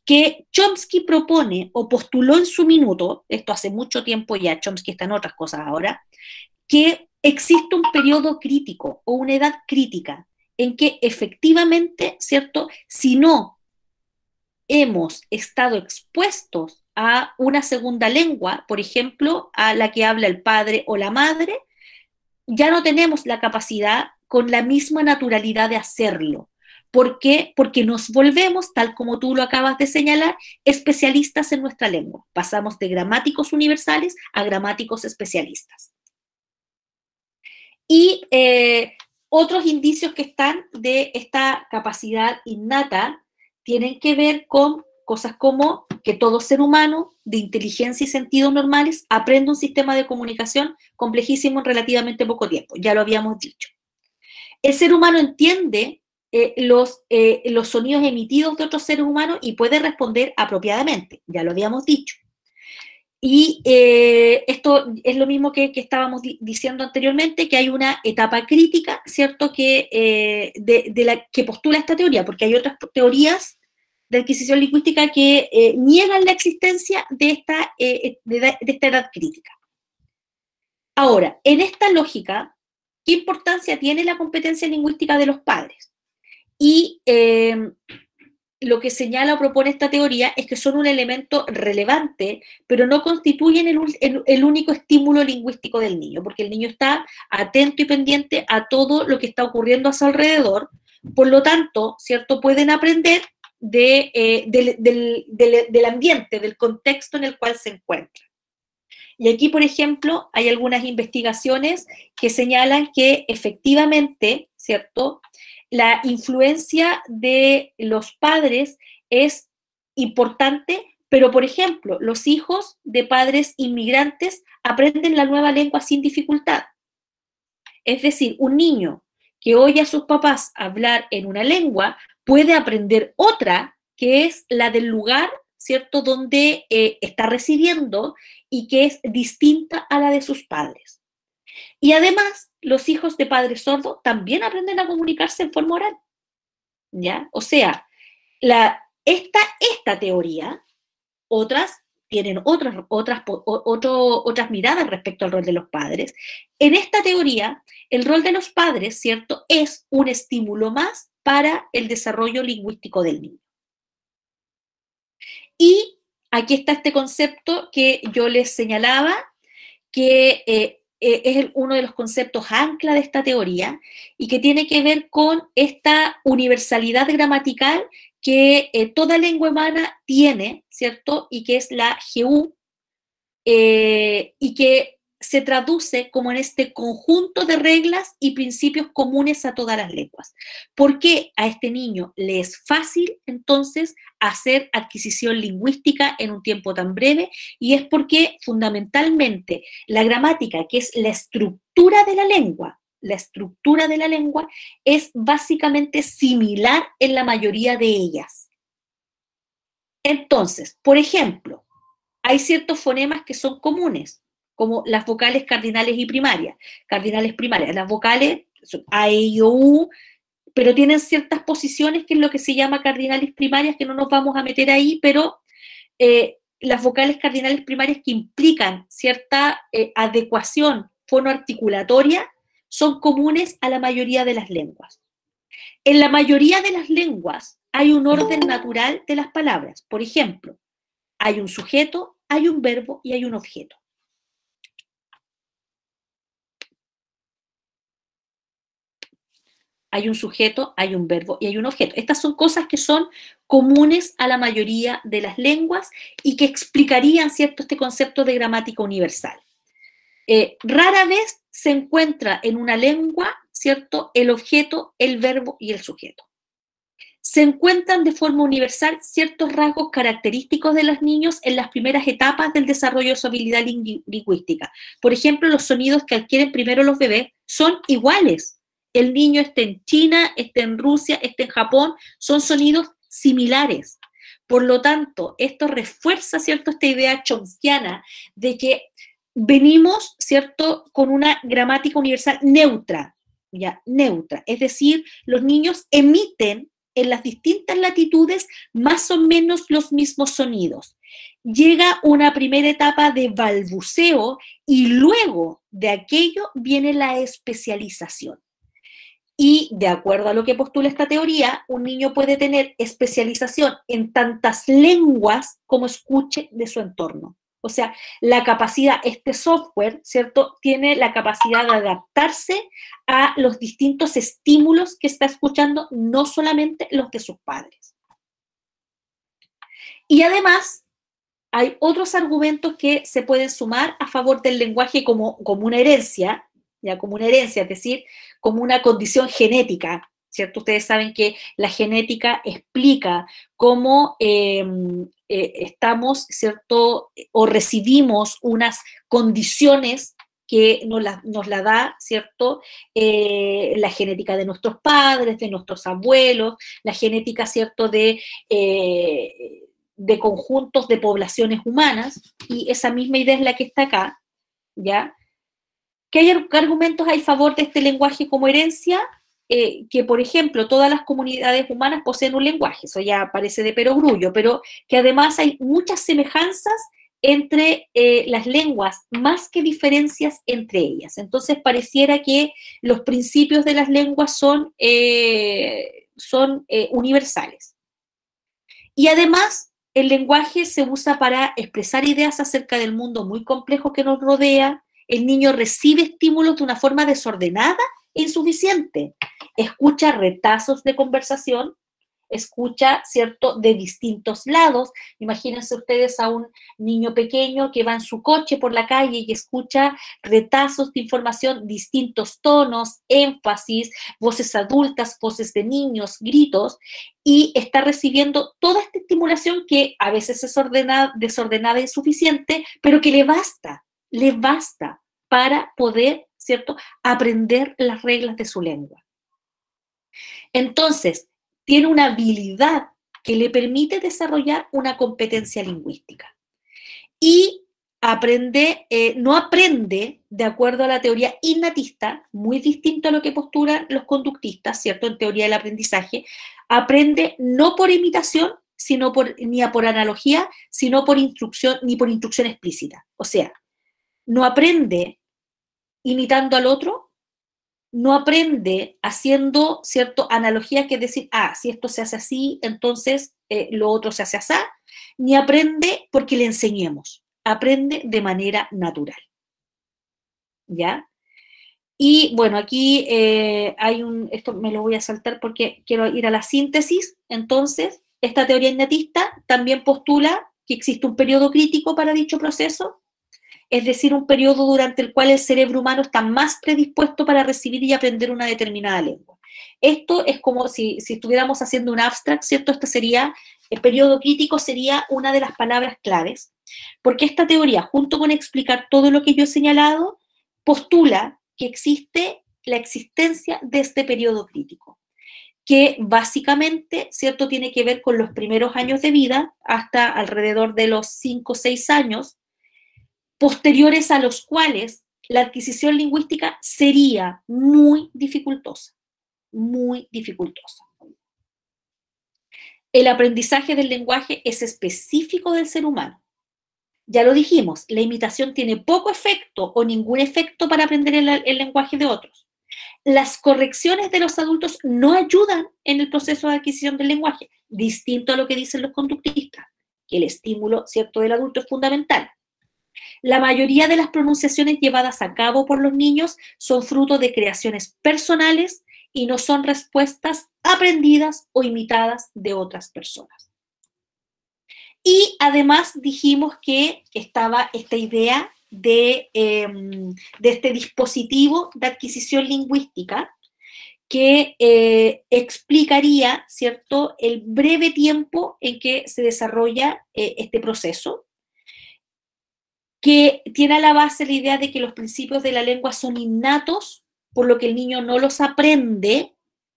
que Chomsky propone o postuló en su minuto, esto hace mucho tiempo ya, Chomsky está en otras cosas ahora, que existe un periodo crítico o una edad crítica en que efectivamente, ¿cierto?, si no hemos estado expuestos a una segunda lengua, por ejemplo, a la que habla el padre o la madre, ya no tenemos la capacidad con la misma naturalidad de hacerlo. ¿Por qué? Porque nos volvemos, tal como tú lo acabas de señalar, especialistas en nuestra lengua. Pasamos de gramáticos universales a gramáticos especialistas. Y otros indicios que están de esta capacidad innata tienen que ver con cosas como que todo ser humano de inteligencia y sentidos normales aprende un sistema de comunicación complejísimo en relativamente poco tiempo, ya lo habíamos dicho. El ser humano entiende los sonidos emitidos de otros seres humanos y puede responder apropiadamente, ya lo habíamos dicho. Y esto es lo mismo que estábamos diciendo anteriormente, que hay una etapa crítica, ¿cierto?, que postula esta teoría, porque hay otras teorías de adquisición lingüística que niegan la existencia de esta edad crítica. Ahora, en esta lógica, ¿qué importancia tiene la competencia lingüística de los padres? Y lo que señala o propone esta teoría es que son un elemento relevante, pero no constituyen el único estímulo lingüístico del niño, porque el niño está atento y pendiente a todo lo que está ocurriendo a su alrededor. Por lo tanto, ¿cierto?, pueden aprender del ambiente, del contexto en el cual se encuentra. Y aquí, por ejemplo, hay algunas investigaciones que señalan que efectivamente, ¿cierto?, la influencia de los padres es importante, pero, por ejemplo, los hijos de padres inmigrantes aprenden la nueva lengua sin dificultad. Es decir, un niño que oye a sus papás hablar en una lengua puede aprender otra, que es la del lugar, ¿cierto?, donde está residiendo y que es distinta a la de sus padres. Y además, los hijos de padres sordos también aprenden a comunicarse en forma oral, ¿ya? O sea, esta teoría, otras tienen otras miradas respecto al rol de los padres. En esta teoría, el rol de los padres, ¿cierto?, es un estímulo más para el desarrollo lingüístico del niño. Y aquí está este concepto que yo les señalaba, que es uno de los conceptos ancla de esta teoría y que tiene que ver con esta universalidad gramatical que toda lengua humana tiene, ¿cierto? Y que es la GU, y que se traduce como en este conjunto de reglas y principios comunes a todas las lenguas. ¿Por qué a este niño le es fácil, entonces, hacer adquisición lingüística en un tiempo tan breve? Y es porque, fundamentalmente, la gramática, que es la estructura de la lengua, es básicamente similar en la mayoría de ellas. Entonces, por ejemplo, hay ciertos fonemas que son comunes, como las vocales cardinales y primarias. Las vocales son A, E, I, O, U, pero tienen ciertas posiciones que es lo que se llama cardinales primarias, que no nos vamos a meter ahí, pero las vocales cardinales primarias que implican cierta adecuación fonoarticulatoria son comunes a la mayoría de las lenguas. En la mayoría de las lenguas hay un orden natural de las palabras. Por ejemplo, hay un sujeto, hay un verbo y hay un objeto. Hay un sujeto, hay un verbo y hay un objeto. Estas son cosas que son comunes a la mayoría de las lenguas y que explicarían, ¿cierto?, este concepto de gramática universal. Rara vez se encuentra en una lengua, ¿cierto?, el objeto, el verbo y el sujeto. Se encuentran de forma universal ciertos rasgos característicos de los niños en las primeras etapas del desarrollo de su habilidad lingüística. Por ejemplo, los sonidos que adquieren primero los bebés son iguales. El niño esté en China, esté en Rusia, esté en Japón, son sonidos similares. Por lo tanto, esto refuerza, ¿cierto?, esta idea chomskiana de que venimos, ¿cierto?, con una gramática universal neutra, ¿ya? Neutra. Es decir, los niños emiten en las distintas latitudes más o menos los mismos sonidos. Llega una primera etapa de balbuceo y luego de aquello viene la especialización. Y de acuerdo a lo que postula esta teoría, un niño puede tener especialización en tantas lenguas como escuche de su entorno. O sea, la capacidad, este software, ¿cierto?, tiene la capacidad de adaptarse a los distintos estímulos que está escuchando, no solamente los de sus padres. Y además, hay otros argumentos que se pueden sumar a favor del lenguaje como una herencia, ya como una herencia, es decir, como una condición genética, ¿cierto? Ustedes saben que la genética explica cómo estamos, ¿cierto?, o recibimos unas condiciones que nos la da, ¿cierto?, la genética de nuestros padres, de nuestros abuelos, la genética, ¿cierto?, de conjuntos de poblaciones humanas, y esa misma idea es la que está acá, ¿ya? ¿Qué argumentos hay a favor de este lenguaje como herencia? Que, por ejemplo, todas las comunidades humanas poseen un lenguaje, eso ya parece de perogrullo, pero que además hay muchas semejanzas entre las lenguas, más que diferencias entre ellas. Entonces, pareciera que los principios de las lenguas son universales. Y además, el lenguaje se usa para expresar ideas acerca del mundo muy complejo que nos rodea. El niño recibe estímulos de una forma desordenada e insuficiente. Escucha retazos de conversación, escucha, ¿cierto?, de distintos lados. Imagínense ustedes a un niño pequeño que va en su coche por la calle y escucha retazos de información, distintos tonos, énfasis, voces adultas, voces de niños, gritos, y está recibiendo toda esta estimulación que a veces es desordenada e insuficiente, pero que le basta para poder, ¿cierto?, aprender las reglas de su lengua. Entonces, tiene una habilidad que le permite desarrollar una competencia lingüística. Y no aprende, de acuerdo a la teoría innatista, muy distinto a lo que postulan los conductistas, ¿cierto?, en teoría del aprendizaje, aprende no por imitación, ni por analogía, sino por instrucción, ni por instrucción explícita. O sea, no aprende imitando al otro, no aprende haciendo, ¿cierto?, analogías, que es decir, si esto se hace así, entonces lo otro se hace así, ni aprende porque le enseñemos, aprende de manera natural, ¿ya? Y bueno, aquí esto me lo voy a saltar porque quiero ir a la síntesis. Entonces, esta teoría innatista también postula que existe un periodo crítico para dicho proceso, es decir, un periodo durante el cual el cerebro humano está más predispuesto para recibir y aprender una determinada lengua. Esto es como si estuviéramos haciendo un abstract, ¿cierto? El periodo crítico sería una de las palabras claves, porque esta teoría, junto con explicar todo lo que yo he señalado, postula que existe la existencia de este periodo crítico, que básicamente, ¿cierto?, tiene que ver con los primeros años de vida, hasta alrededor de los 5 o 6 años, posteriores a los cuales la adquisición lingüística sería muy dificultosa, muy dificultosa. El aprendizaje del lenguaje es específico del ser humano. Ya lo dijimos, la imitación tiene poco efecto o ningún efecto para aprender el lenguaje de otros. las correcciones de los adultos no ayudan en el proceso de adquisición del lenguaje, distinto a lo que dicen los conductistas, que el estímulo, ¿cierto?, del adulto es fundamental. La mayoría de las pronunciaciones llevadas a cabo por los niños son fruto de creaciones personales y no son respuestas aprendidas o imitadas de otras personas. Y además dijimos que estaba esta idea de este dispositivo de adquisición lingüística que explicaría, ¿cierto?, el breve tiempo en que se desarrolla este proceso, que tiene a la base la idea de que los principios de la lengua son innatos, por lo que el niño no los aprende,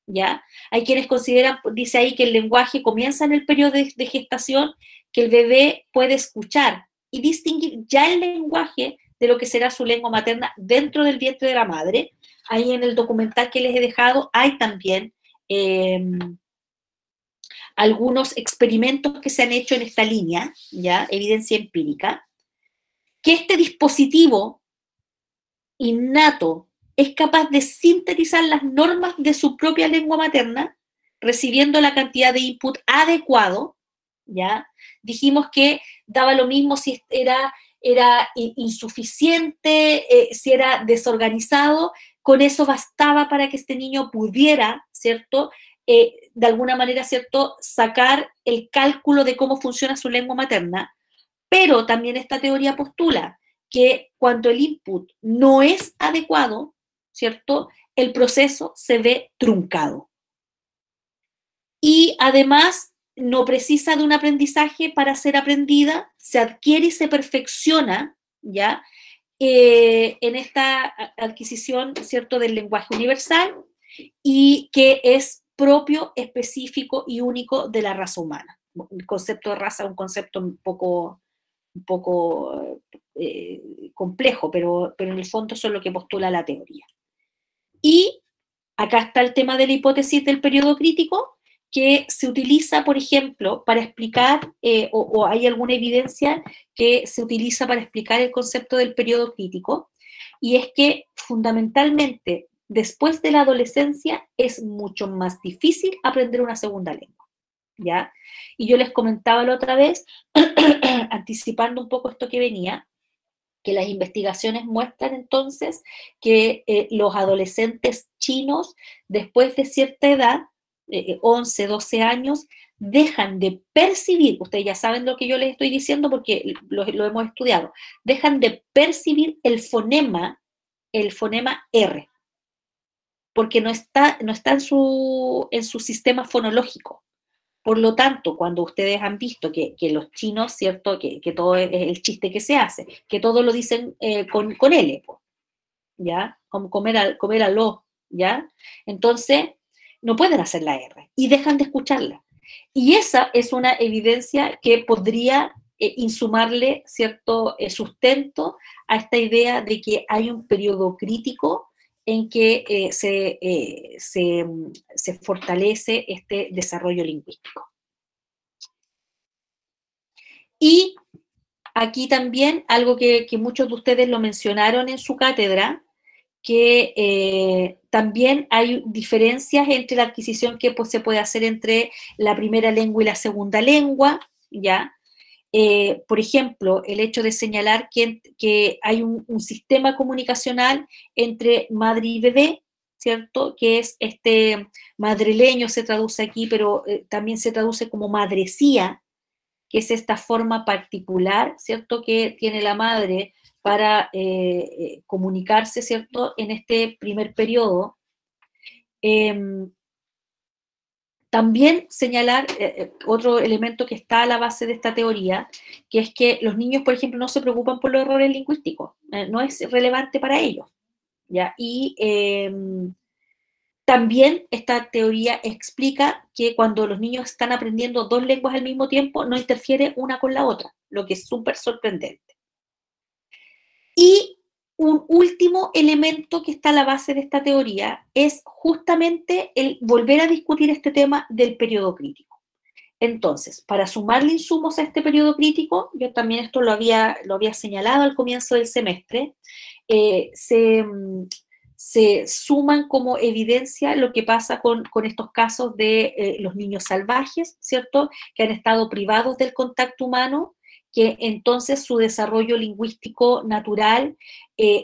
¿ya? Hay quienes consideran, dice ahí, que el lenguaje comienza en el periodo de gestación, que el bebé puede escuchar y distinguir ya el lenguaje de lo que será su lengua materna dentro del vientre de la madre. Ahí en el documental que les he dejado hay también algunos experimentos que se han hecho en esta línea, ¿ya? Evidencia empírica, que este dispositivo innato es capaz de sintetizar las normas de su propia lengua materna, recibiendo la cantidad de input adecuado, ¿ya? Dijimos que daba lo mismo si era insuficiente, si era desorganizado, con eso bastaba para que este niño pudiera, ¿cierto?, de alguna manera, ¿cierto?, sacar el cálculo de cómo funciona su lengua materna. Pero también esta teoría postula que cuando el input no es adecuado, ¿cierto?, el proceso se ve truncado. Y además no precisa de un aprendizaje para ser aprendida, se adquiere y se perfecciona, ¿ya?, en esta adquisición, ¿cierto?, del lenguaje universal, y que es propio, específico y único de la raza humana. El concepto de raza es un concepto un poco complejo, pero en el fondo eso es lo que postula la teoría. Y acá está el tema de la hipótesis del periodo crítico, que se utiliza, por ejemplo, para explicar, o hay alguna evidencia que se utiliza para explicar el concepto del periodo crítico, y es que fundamentalmente después de la adolescencia es mucho más difícil aprender una segunda lengua, ¿ya? Y yo les comentaba la otra vez, anticipando un poco esto que venía, que las investigaciones muestran entonces que los adolescentes chinos, después de cierta edad, 11, 12 años, dejan de percibir, ustedes ya saben lo que yo les estoy diciendo porque lo hemos estudiado, dejan de percibir el fonema R, porque no está en su sistema fonológico. Por lo tanto, cuando ustedes han visto que los chinos, ¿cierto?, que todo es el chiste que se hace, que todo lo dicen con L, ¿ya? Como comer aló, ¿ya? Entonces, no pueden hacer la R y dejan de escucharla. Y esa es una evidencia que podría insumarle cierto sustento a esta idea de que hay un periodo crítico en que se fortalece este desarrollo lingüístico. Y aquí también algo que muchos de ustedes lo mencionaron en su cátedra, que también hay diferencias entre la adquisición que pues, se puede hacer entre la primera lengua y la segunda lengua, ¿ya? Por ejemplo, el hecho de señalar que hay un sistema comunicacional entre madre y bebé, ¿cierto? Que es madrileño, se traduce aquí, pero también se traduce como madrecía, que es esta forma particular, ¿cierto?, que tiene la madre para comunicarse, ¿cierto?, en este primer periodo. También señalar otro elemento que está a la base de esta teoría, que es que los niños, por ejemplo, no se preocupan por los errores lingüísticos, no es relevante para ellos, ¿ya? Y también esta teoría explica que cuando los niños están aprendiendo dos lenguas al mismo tiempo, no interfiere una con la otra, lo que es súper sorprendente. Y un último elemento que está a la base de esta teoría es justamente el volver a discutir este tema del periodo crítico. Entonces, para sumarle insumos a este periodo crítico, yo también esto lo había señalado al comienzo del semestre, se suman como evidencia lo que pasa con estos casos de los niños salvajes, ¿cierto? Que han estado privados del contacto humano, que entonces su desarrollo lingüístico natural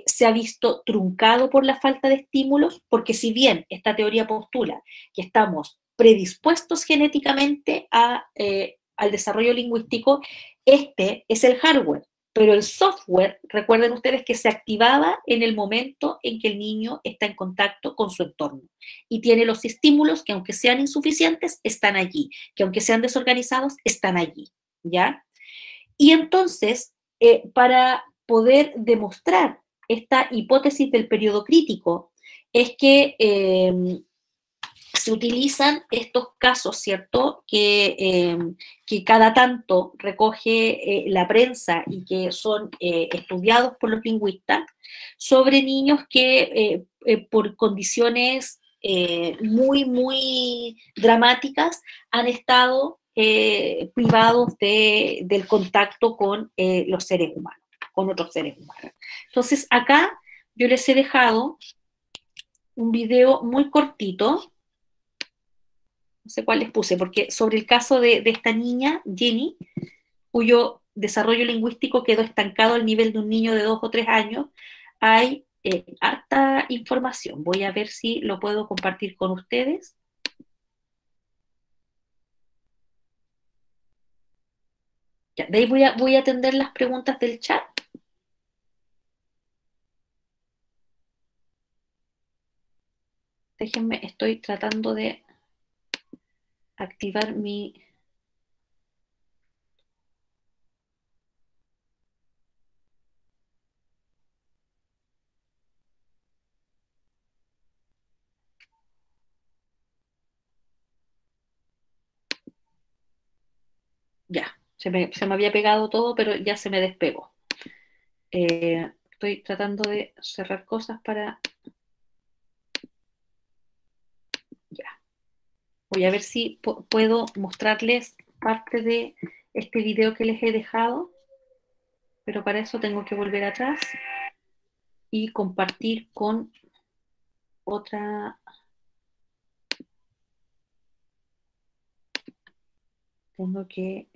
se ha visto truncado por la falta de estímulos, porque si bien esta teoría postula que estamos predispuestos genéticamente al desarrollo lingüístico, este es el hardware. Pero el software, recuerden ustedes que se activaba en el momento en que el niño está en contacto con su entorno y tiene los estímulos que, aunque sean insuficientes, están allí, que aunque sean desorganizados, están allí, ¿ya? Y entonces, para poder demostrar esta hipótesis del periodo crítico, es que se utilizan estos casos, ¿cierto?, que cada tanto recoge la prensa y que son estudiados por los lingüistas, sobre niños que por condiciones muy, muy dramáticas han estado privados del contacto con los seres humanos, con otros seres humanos. Entonces, acá yo les he dejado un video muy cortito. No sé cuál les puse, porque sobre el caso de esta niña, Jenny, cuyo desarrollo lingüístico quedó estancado al nivel de un niño de 2 o 3 años, hay harta información. Voy a ver si lo puedo compartir con ustedes. Ya, de ahí voy a atender las preguntas del chat. Déjenme, estoy tratando de activar mi... Ya, se me había pegado todo, pero ya se me despegó. Estoy tratando de cerrar cosas para... Ya. Voy a ver si puedo mostrarles parte de este video que les he dejado, pero para eso tengo que volver atrás y compartir con otra... Tengo que...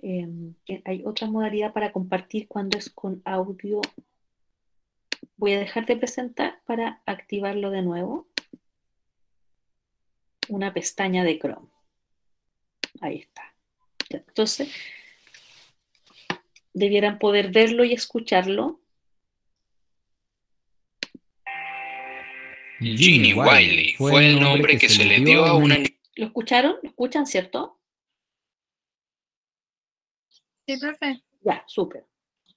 hay otra modalidad para compartir cuando es con audio. Voy a dejar de presentar para activarlo de nuevo. Una pestaña de Chrome. Ahí está. Entonces, debieran poder verlo y escucharlo. Ginny Wiley fue el nombre que se le dio a una niña. ¿Lo escucharon? ¿Lo escuchan, cierto? Sí, profe. Ya, súper.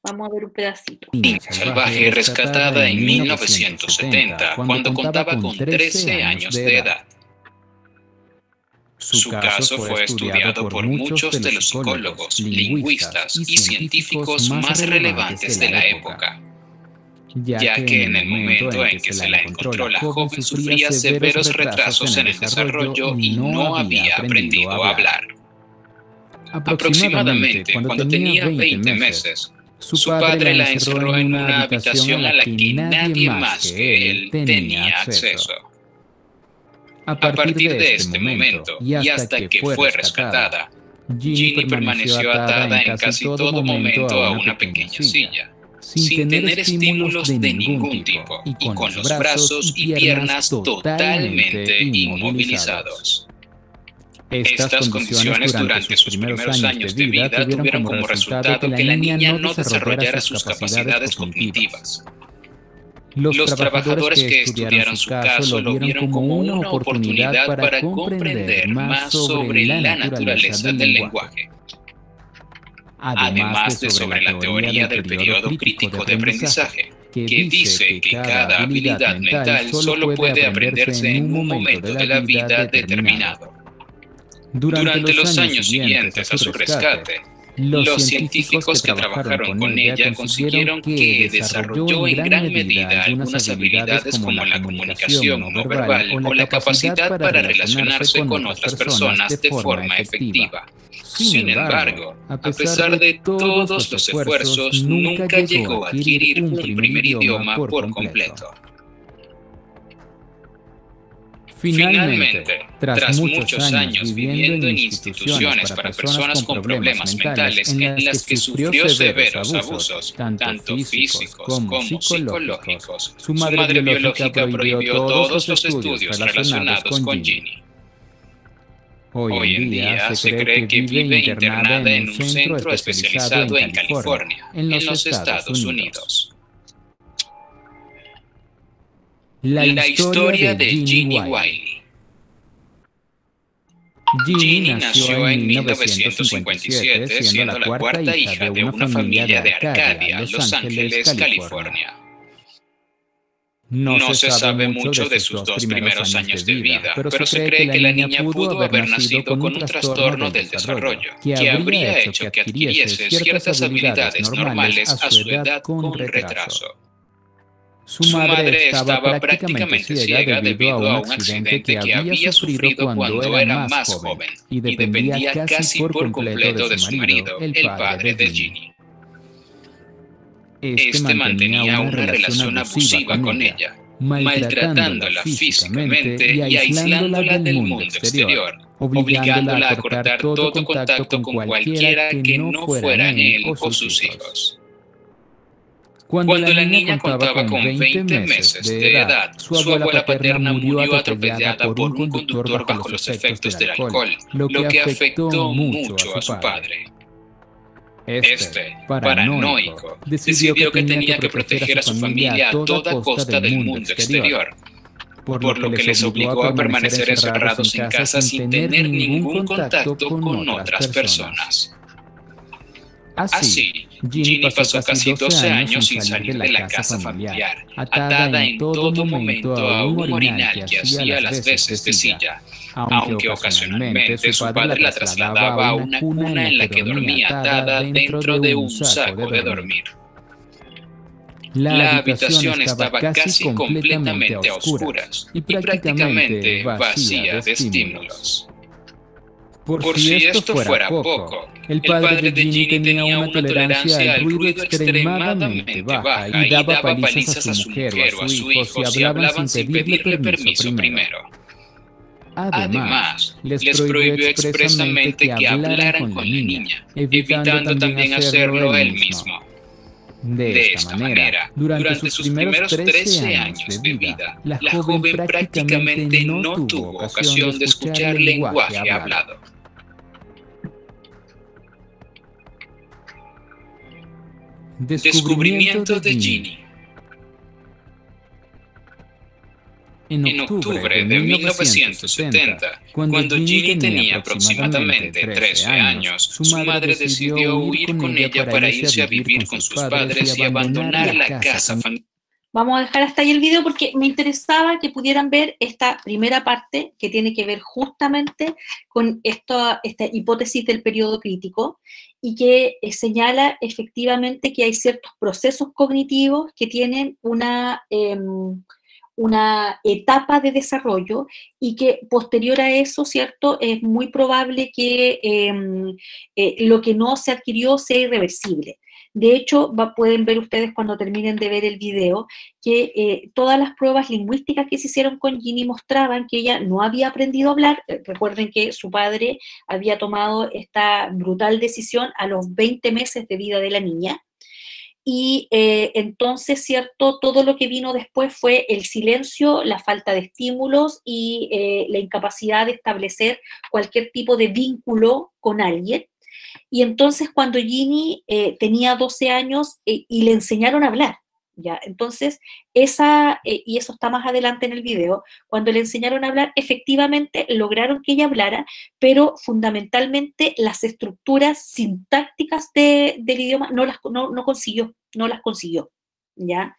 Vamos a ver un pedacito. Salvaje rescatada en 1970, cuando contaba con 13 años de edad. Su caso fue estudiado por muchos de los psicólogos, lingüistas y científicos más relevantes de la época, ya que en el momento en que se la encontró, la joven sufría severos retrasos en el desarrollo y no había aprendido a hablar. Aproximadamente cuando tenía 20 meses, su padre la encerró en una habitación a la que nadie más que él tenía acceso. A partir de este momento, y hasta que fue rescatada, Ginny permaneció atada en casi todo momento a una pequeña silla, sin tener estímulos de ningún tipo, y con los brazos y piernas totalmente inmovilizados. Estas condiciones durante sus primeros años de vida tuvieron como resultado que la niña no desarrollara sus capacidades cognitivas. Los trabajadores que estudiaron su caso lo vieron como una oportunidad para comprender más sobre la naturaleza del lenguaje. Además de sobre la teoría del periodo crítico de aprendizaje, que dice que cada habilidad mental solo puede aprenderse en un momento de la vida determinado. Durante los años siguientes a su rescate, los científicos que trabajaron con ella consiguieron que desarrolló en gran medida algunas habilidades como la comunicación no verbal o la capacidad para relacionarse con otras personas de forma efectiva. Sin embargo, a pesar de todos los esfuerzos, nunca llegó a adquirir un primer idioma por completo. Finalmente, tras muchos años viviendo en instituciones para personas con problemas mentales en las que sufrió severos abusos, tanto físicos como psicológicos, su madre biológica prohibió todos los estudios relacionados con Ginny. Hoy en día se cree que vive internada en un centro especializado en California, en los Estados Unidos. La historia de Ginny Wiley. Ginny nació en 1957, siendo la cuarta hija de una familia de Arcadia, Los Ángeles, California. No se sabe mucho de sus 2 primeros años de vida, pero se cree que la niña pudo haber nacido con un trastorno del desarrollo, que habría hecho que adquiriese ciertas habilidades normales a su edad con retraso. Su madre estaba prácticamente ciega debido a un accidente que había sufrido cuando era más joven y dependía casi por completo de su marido, el padre de Ginny. Este mantenía una relación abusiva con ella, maltratándola físicamente y aislándola del mundo exterior, obligándola a cortar todo contacto con cualquiera que no fuera él o sus hijos. Cuando la niña contaba con 20 meses de edad, su abuela paterna murió atropellada por un conductor bajo los efectos del alcohol, lo que afectó mucho a su padre. Este, paranoico, decidió que tenía que proteger a su familia a toda costa del mundo exterior, por lo que les obligó a permanecer encerrados en casa sin tener ningún contacto con otras personas. Así, Ginny pasó casi 12 años sin salir de la casa familiar, atada en todo momento a un orinal que hacía las veces de silla, aunque ocasionalmente su padre la trasladaba a una cuna en la que dormía atada dentro de un saco de dormir. La habitación estaba casi completamente a oscuras y prácticamente vacía de estímulos. Por si esto fuera poco, el padre de Ginny tenía una tolerancia al ruido extremadamente baja y daba palizas a su mujer o a su hijo si hablaban sin pedirle permiso primero. Además, les prohibió expresamente que hablaran con la niña, evitando también hacerlo él mismo. De esta manera, durante sus primeros 13 años de vida, la joven prácticamente no tuvo ocasión de escuchar lenguaje hablado. Descubrimiento de Ginny. En octubre de 1970, cuando Ginny tenía aproximadamente 13 años, su madre decidió huir con ella para irse a vivir con sus padres y abandonar la casa familiar. Vamos a dejar hasta ahí el video porque me interesaba que pudieran ver esta primera parte que tiene que ver justamente con esta hipótesis del periodo crítico y que señala efectivamente que hay ciertos procesos cognitivos que tienen una etapa de desarrollo y que posterior a eso, ¿cierto?, es muy probable que lo que no se adquirió sea irreversible. De hecho, pueden ver ustedes cuando terminen de ver el video que todas las pruebas lingüísticas que se hicieron con Ginny mostraban que ella no había aprendido a hablar. Recuerden que su padre había tomado esta brutal decisión a los 20 meses de vida de la niña. Y entonces, ¿cierto?, todo lo que vino después fue el silencio, la falta de estímulos y la incapacidad de establecer cualquier tipo de vínculo con alguien. Y entonces cuando Ginny tenía 12 años y le enseñaron a hablar, ¿ya? Entonces, y eso está más adelante en el video, cuando le enseñaron a hablar, efectivamente lograron que ella hablara, pero fundamentalmente las estructuras sintácticas del idioma no las consiguió, ¿ya?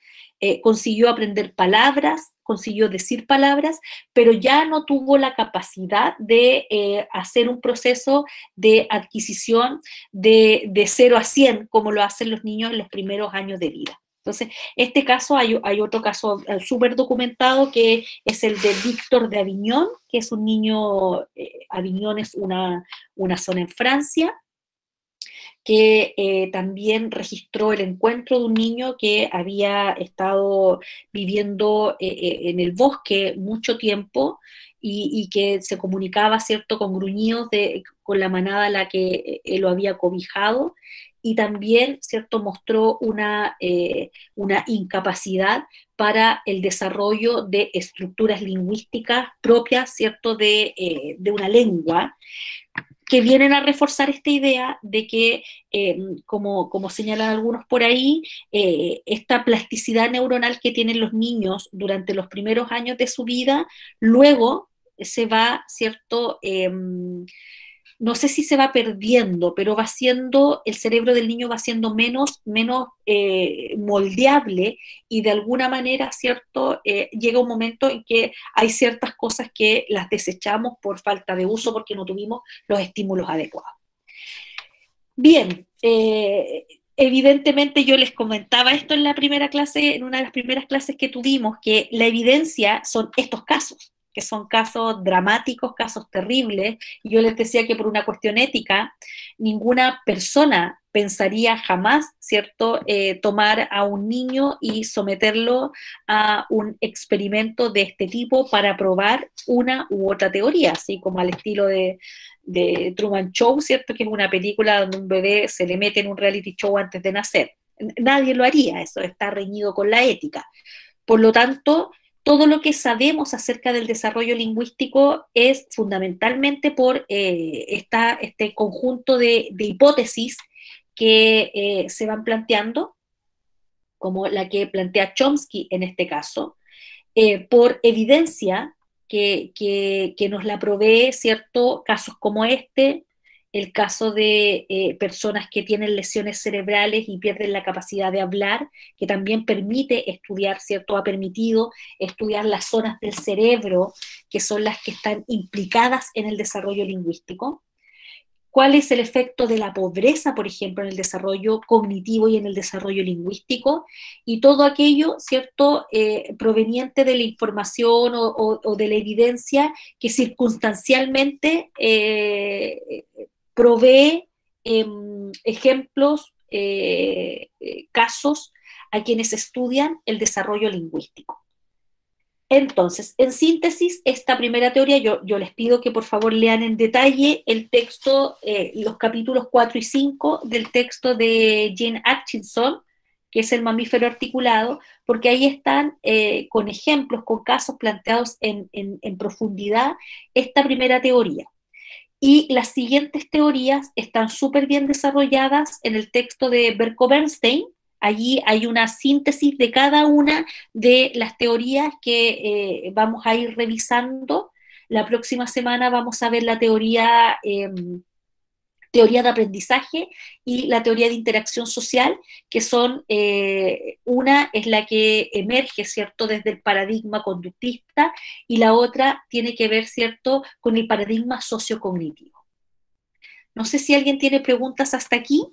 Consiguió aprender palabras, consiguió decir palabras, pero ya no tuvo la capacidad de hacer un proceso de adquisición de 0 a 100, como lo hacen los niños en los primeros años de vida. Entonces, este caso, hay otro caso súper documentado que es el de Víctor de Avignon, que es un niño, Avignon es una zona en Francia, que también registró el encuentro de un niño que había estado viviendo en el bosque mucho tiempo y que se comunicaba, ¿cierto?, con gruñidos con la manada a la que lo había cobijado, y también, ¿cierto?, mostró una incapacidad para el desarrollo de estructuras lingüísticas propias, ¿cierto?, de una lengua, que vienen a reforzar esta idea de que, como señalan algunos por ahí, esta plasticidad neuronal que tienen los niños durante los primeros años de su vida, luego se va, ¿cierto?, no sé si se va perdiendo, pero el cerebro del niño va siendo menos moldeable, y de alguna manera, ¿cierto? Llega un momento en que hay ciertas cosas que las desechamos por falta de uso, porque no tuvimos los estímulos adecuados. Bien, evidentemente yo les comentaba esto en la primera clase, en una de las primeras clases que tuvimos, que la evidencia son estos casos, que son casos dramáticos, casos terribles, y yo les decía que por una cuestión ética, ninguna persona pensaría jamás, ¿cierto?, tomar a un niño y someterlo a un experimento de este tipo para probar una u otra teoría, así como al estilo de Truman Show, ¿cierto?, que es una película donde un bebé se le mete en un reality show antes de nacer. Nadie lo haría, eso está reñido con la ética. Por lo tanto, todo lo que sabemos acerca del desarrollo lingüístico es fundamentalmente por este conjunto de hipótesis que se van planteando, como la que plantea Chomsky en este caso, por evidencia que nos la provee, ¿cierto?, casos como este, el caso de personas que tienen lesiones cerebrales y pierden la capacidad de hablar, que también permite estudiar, ¿cierto?, ha permitido estudiar las zonas del cerebro que son las que están implicadas en el desarrollo lingüístico. ¿Cuál es el efecto de la pobreza, por ejemplo, en el desarrollo cognitivo y en el desarrollo lingüístico? Y todo aquello, ¿cierto?, proveniente de la información o de la evidencia que circunstancialmente provee ejemplos, casos a quienes estudian el desarrollo lingüístico. Entonces, en síntesis, esta primera teoría, yo les pido que por favor lean en detalle el texto, los capítulos 4 y 5 del texto de Jane Atkinson, que es el mamífero articulado, porque ahí están con ejemplos, con casos planteados en profundidad esta primera teoría. Y las siguientes teorías están súper bien desarrolladas en el texto de Berko-Bernstein. Allí hay una síntesis de cada una de las teorías que vamos a ir revisando. La próxima semana vamos a ver la teoría de aprendizaje y la teoría de interacción social, que son, una es la que emerge, ¿cierto?, desde el paradigma conductista, y la otra tiene que ver, ¿cierto?, con el paradigma sociocognitivo. No sé si alguien tiene preguntas hasta aquí.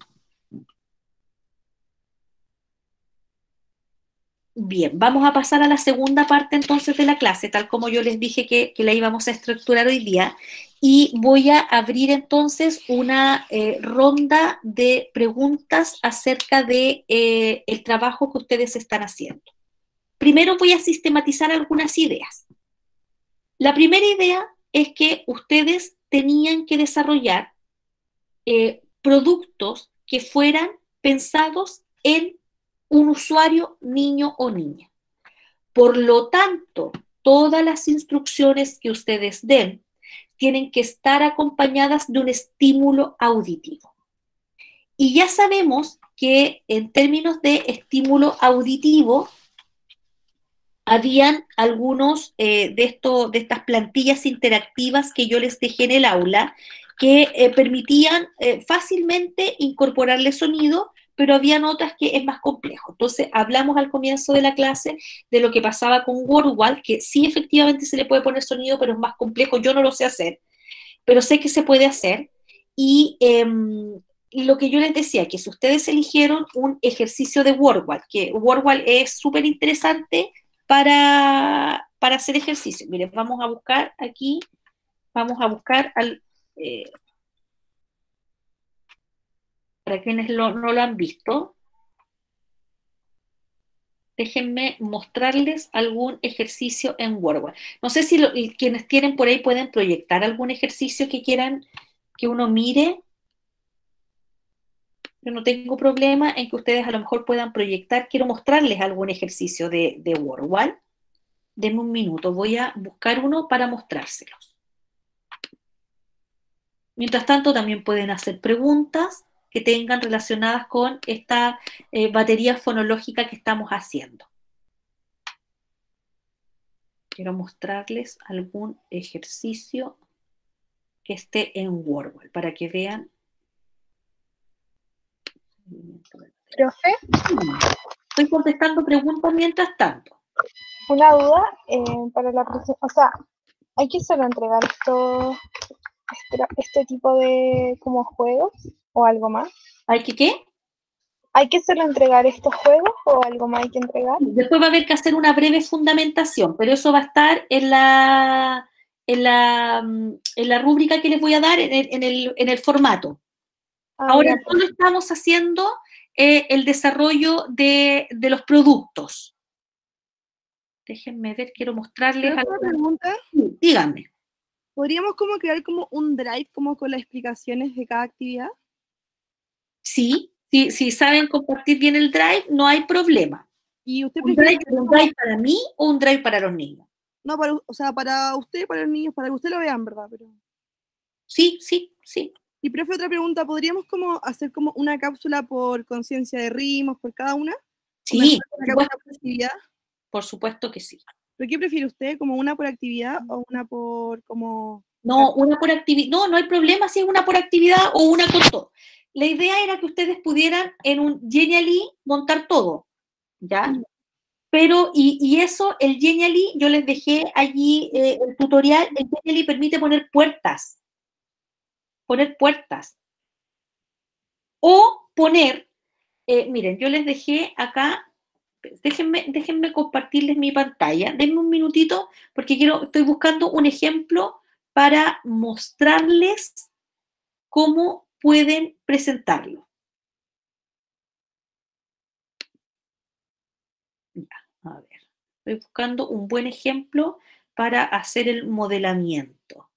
Bien, vamos a pasar a la segunda parte entonces de la clase, tal como yo les dije que la íbamos a estructurar hoy día, y voy a abrir entonces una ronda de preguntas acerca de el trabajo que ustedes están haciendo. Primero voy a sistematizar algunas ideas. La primera idea es que ustedes tenían que desarrollar productos que fueran pensados en un usuario niño o niña. Por lo tanto, todas las instrucciones que ustedes den tienen que estar acompañadas de un estímulo auditivo. Y ya sabemos que en términos de estímulo auditivo, habían algunos de estas plantillas interactivas que yo les dejé en el aula, que permitían fácilmente incorporarle sonido, pero habían otras que es más complejo. Entonces, hablamos al comienzo de la clase de lo que pasaba con WordWall, que sí efectivamente se le puede poner sonido, pero es más complejo. Yo no lo sé hacer, pero sé que se puede hacer. Y lo que yo les decía, que si ustedes eligieron un ejercicio de WordWall, que WordWall es súper interesante para hacer ejercicio. Miren, vamos a buscar aquí, vamos a buscar para quienes no lo han visto. déjenme mostrarles algún ejercicio en WordWall. No sé si quienes tienen por ahí pueden proyectar algún ejercicio que quieran que uno mire. Yo no tengo problema en que ustedes a lo mejor puedan proyectar. Quiero mostrarles algún ejercicio de WordWall. Denme un minuto, voy a buscar uno para mostrárselos. Mientras tanto, también pueden hacer preguntas que tengan relacionadas con esta batería fonológica que estamos haciendo. Quiero mostrarles algún ejercicio que esté en WordWall para que vean. Profe, Estoy contestando preguntas mientras tanto. una duda para la presentación. O sea, ¿hay que solo entregar este tipo de como juegos o algo más? ¿Hay que qué? ¿Hay que solo entregar estos juegos o algo más hay que entregar? Después va a haber que hacer una breve fundamentación, pero eso va a estar en la rúbrica que les voy a dar en el formato. Ahora Ya, solo estamos haciendo el desarrollo de los productos. Déjenme ver, quiero mostrarles ¿Pero algo. una pregunta? Sí, díganme. ¿Podríamos como crear como un drive como con las explicaciones de cada actividad? Sí, si saben compartir bien el drive, no hay problema. ¿Y usted ¿Un prefiere drive para mí o un drive para los niños? No, o sea, para usted, para los niños, para que usted lo vean, ¿verdad? Pero... Sí. Y profe, otra pregunta, ¿podríamos como hacer como una cápsula por conciencia de ritmos por cada una? Sí, ¿Una cápsula por actividad? por supuesto que sí. ¿Pero qué prefiere usted? ¿Como una por actividad o una por como...? No, una por actividad. No hay problema si es una por actividad o una con todo. La idea era que ustedes pudieran en un Genially montar todo, ¿ya? Pero, y eso, el Genially, yo les dejé allí el tutorial, el Genially permite poner puertas. O poner, miren, yo les dejé acá, déjenme compartirles mi pantalla. Denme un minutito, porque estoy buscando un ejemplo para mostrarles cómo pueden presentarlo. Ya, a ver, estoy buscando un buen ejemplo para hacer el modelamiento.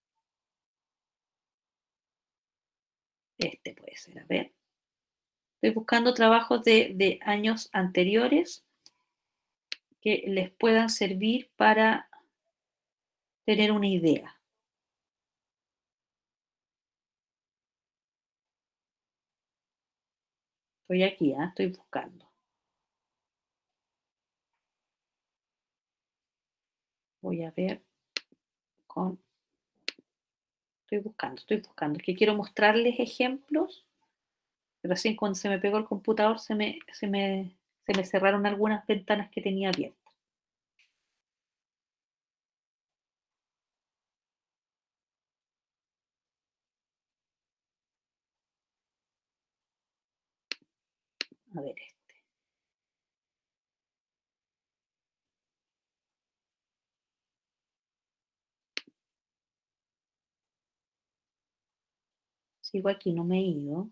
Este puede ser, a ver. Estoy buscando trabajos de años anteriores que les puedan servir para tener una idea. Estoy aquí, estoy buscando. Voy a ver estoy buscando. Es que quiero mostrarles ejemplos. Recién cuando se me pegó el computador se me cerraron algunas ventanas que tenía abiertas. A ver este. Sigo aquí, no me he ido.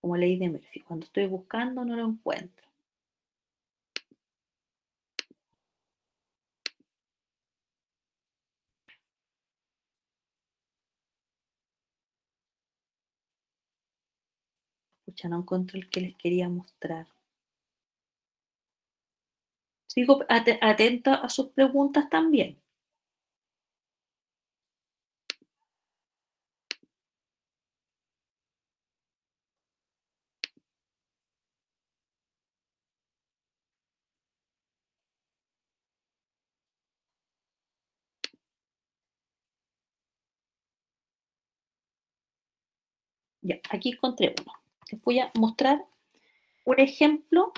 Como ley de Murphy. Cuando estoy buscando no lo encuentro. Escucha, no encuentro el que les quería mostrar. Sigo atenta a sus preguntas también. Ya, aquí encontré uno. Les voy a mostrar un ejemplo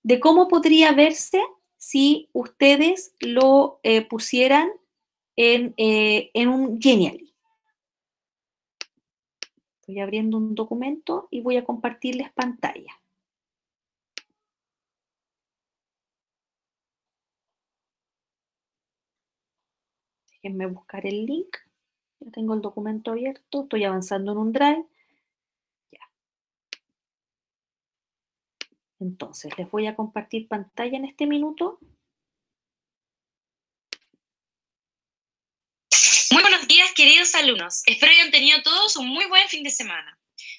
de cómo podría verse si ustedes lo pusieran en un Genially. Estoy abriendo un documento y voy a compartirles pantalla. Déjenme buscar el link. Ya tengo el documento abierto. Estoy avanzando en un Drive. Ya. Entonces, les voy a compartir pantalla en este minuto. Muy buenos días, queridos alumnos. Espero hayan tenido todos un muy buen fin de semana.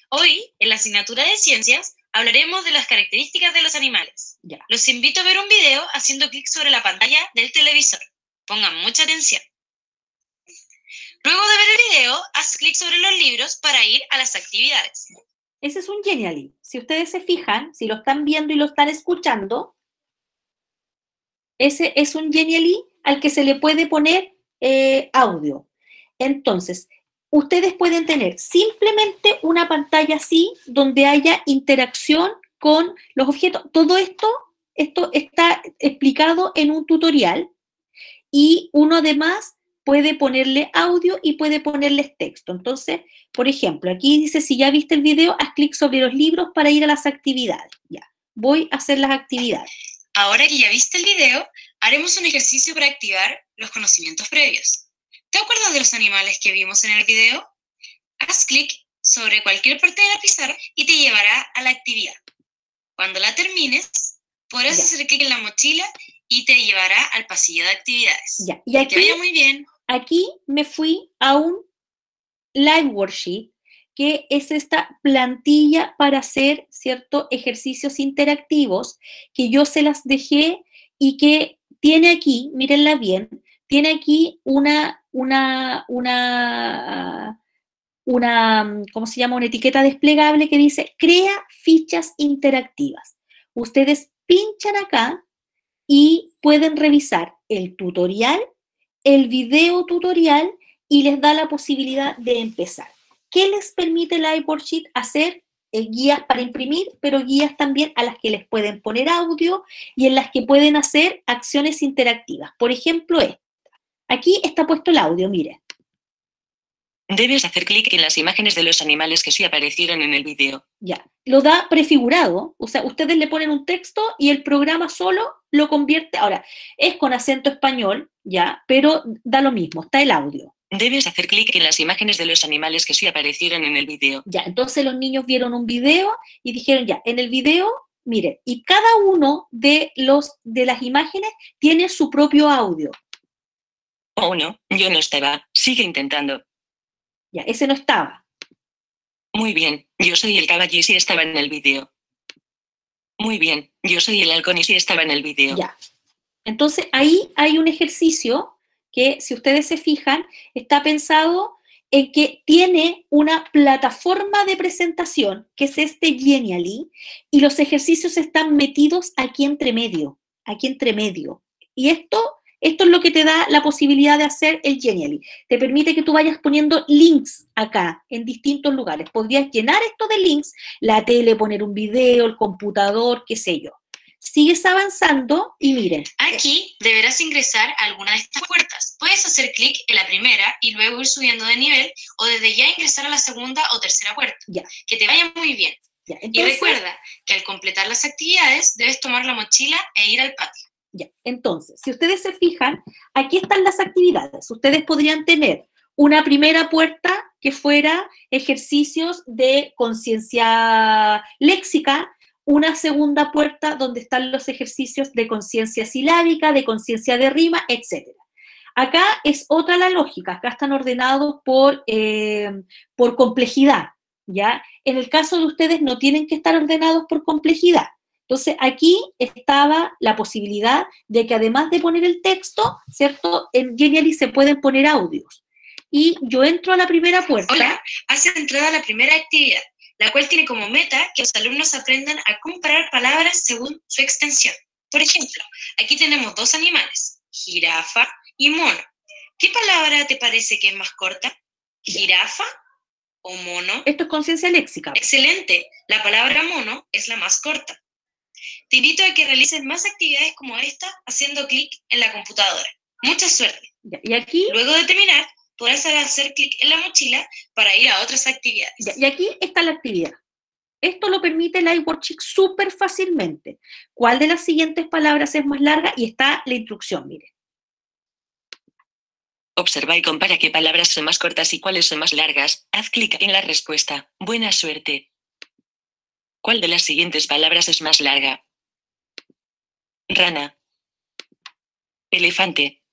Hoy, en la asignatura de Ciencias, hablaremos de las características de los animales. Ya. Los invito a ver un video haciendo clic sobre la pantalla del televisor. Pongan mucha atención. Luego de ver el video, haz clic sobre los libros para ir a las actividades. Ese es un Genially. Si ustedes se fijan, si lo están viendo y lo están escuchando, ese es un Genially al que se le puede poner audio. Entonces, ustedes pueden tener simplemente una pantalla así, donde haya interacción con los objetos. Todo esto está explicado en un tutorial y uno además puede ponerle audio y puede ponerles texto. Entonces, por ejemplo, aquí dice, si ya viste el video, haz clic sobre los libros para ir a las actividades. Ya, voy a hacer las actividades. Ahora que ya viste el video, haremos un ejercicio para activar los conocimientos previos. ¿Te acuerdas de los animales que vimos en el video? Haz clic sobre cualquier parte de la pizarra y te llevará a la actividad. Cuando la termines, podrás hacer clic en la mochila y te llevará al pasillo de actividades. Ya. Y aquí, que te vaya muy bien. Aquí me fui a un Live Worksheet, que es esta plantilla para hacer, ¿cierto?, ejercicios interactivos, que yo se las dejé y que tiene aquí, mírenla bien, tiene aquí una ¿cómo se llama? Una etiqueta desplegable que dice, crea fichas interactivas. Ustedes pinchan acá y pueden revisar el tutorial, el video tutorial y les da la posibilidad de empezar. ¿Qué les permite el iWorksheet hacer? Guías para imprimir, pero guías también a las que les pueden poner audio y en las que pueden hacer acciones interactivas. Por ejemplo, esta. Aquí está puesto el audio, miren. Debes hacer clic en las imágenes de los animales que sí aparecieron en el video. Ya, lo da prefigurado, o sea, ustedes le ponen un texto y el programa solo lo convierte. Ahora, es con acento español, ya, pero da lo mismo, está el audio. Debes hacer clic en las imágenes de los animales que sí aparecieron en el video. Ya, entonces los niños vieron un video y dijeron, ya, en el video, miren, y cada uno de las imágenes tiene su propio audio. Oh, no, yo no estaba. Sigue intentando. Ya, ese no estaba. Muy bien, yo soy el caballo y sí estaba en el video. Muy bien, yo soy el halcón y sí estaba en el video. Ya. Entonces, ahí hay un ejercicio que, si ustedes se fijan, está pensado en que tiene una plataforma de presentación, que es este Genially, y los ejercicios están metidos aquí entre medio. Y esto es lo que te da la posibilidad de hacer el Genially. Te permite que tú vayas poniendo links acá, en distintos lugares. Podrías llenar esto de links, la tele, poner un video, el computador, qué sé yo. Sigues avanzando y miren. Aquí deberás ingresar a alguna de estas puertas. Puedes hacer clic en la primera y luego ir subiendo de nivel o desde ya ingresar a la segunda o tercera puerta. Ya. Que te vaya muy bien. Ya, entonces, y recuerda que al completar las actividades debes tomar la mochila e ir al patio. Ya, entonces, si ustedes se fijan, aquí están las actividades. Ustedes podrían tener una primera puerta que fuera ejercicios de conciencia léxica, una segunda puerta donde están los ejercicios de conciencia silábica, de conciencia de rima, etc. Acá es otra la lógica, acá están ordenados por complejidad, ¿ya? En el caso de ustedes no tienen que estar ordenados por complejidad. Entonces, aquí estaba la posibilidad de que además de poner el texto, ¿cierto? En Genially se pueden poner audios. Y yo entro a la primera puerta. Hola, has entrado a la primera actividad, la cual tiene como meta que los alumnos aprendan a comparar palabras según su extensión. Por ejemplo, aquí tenemos dos animales, jirafa y mono. ¿Qué palabra te parece que es más corta? ¿Jirafa o mono? Esto es conciencia léxica. Excelente, la palabra mono es la más corta. Te invito a que realices más actividades como esta haciendo clic en la computadora. Mucha suerte. Y aquí, luego de terminar, podrás hacer clic en la mochila para ir a otras actividades. Y aquí está la actividad. Esto lo permite el iWorksheet súper fácilmente. ¿Cuál de las siguientes palabras es más larga? Y está la instrucción, miren. Observa y compara qué palabras son más cortas y cuáles son más largas. Haz clic en la respuesta. Buena suerte. ¿Cuál de las siguientes palabras es más larga? Rana. Elefante.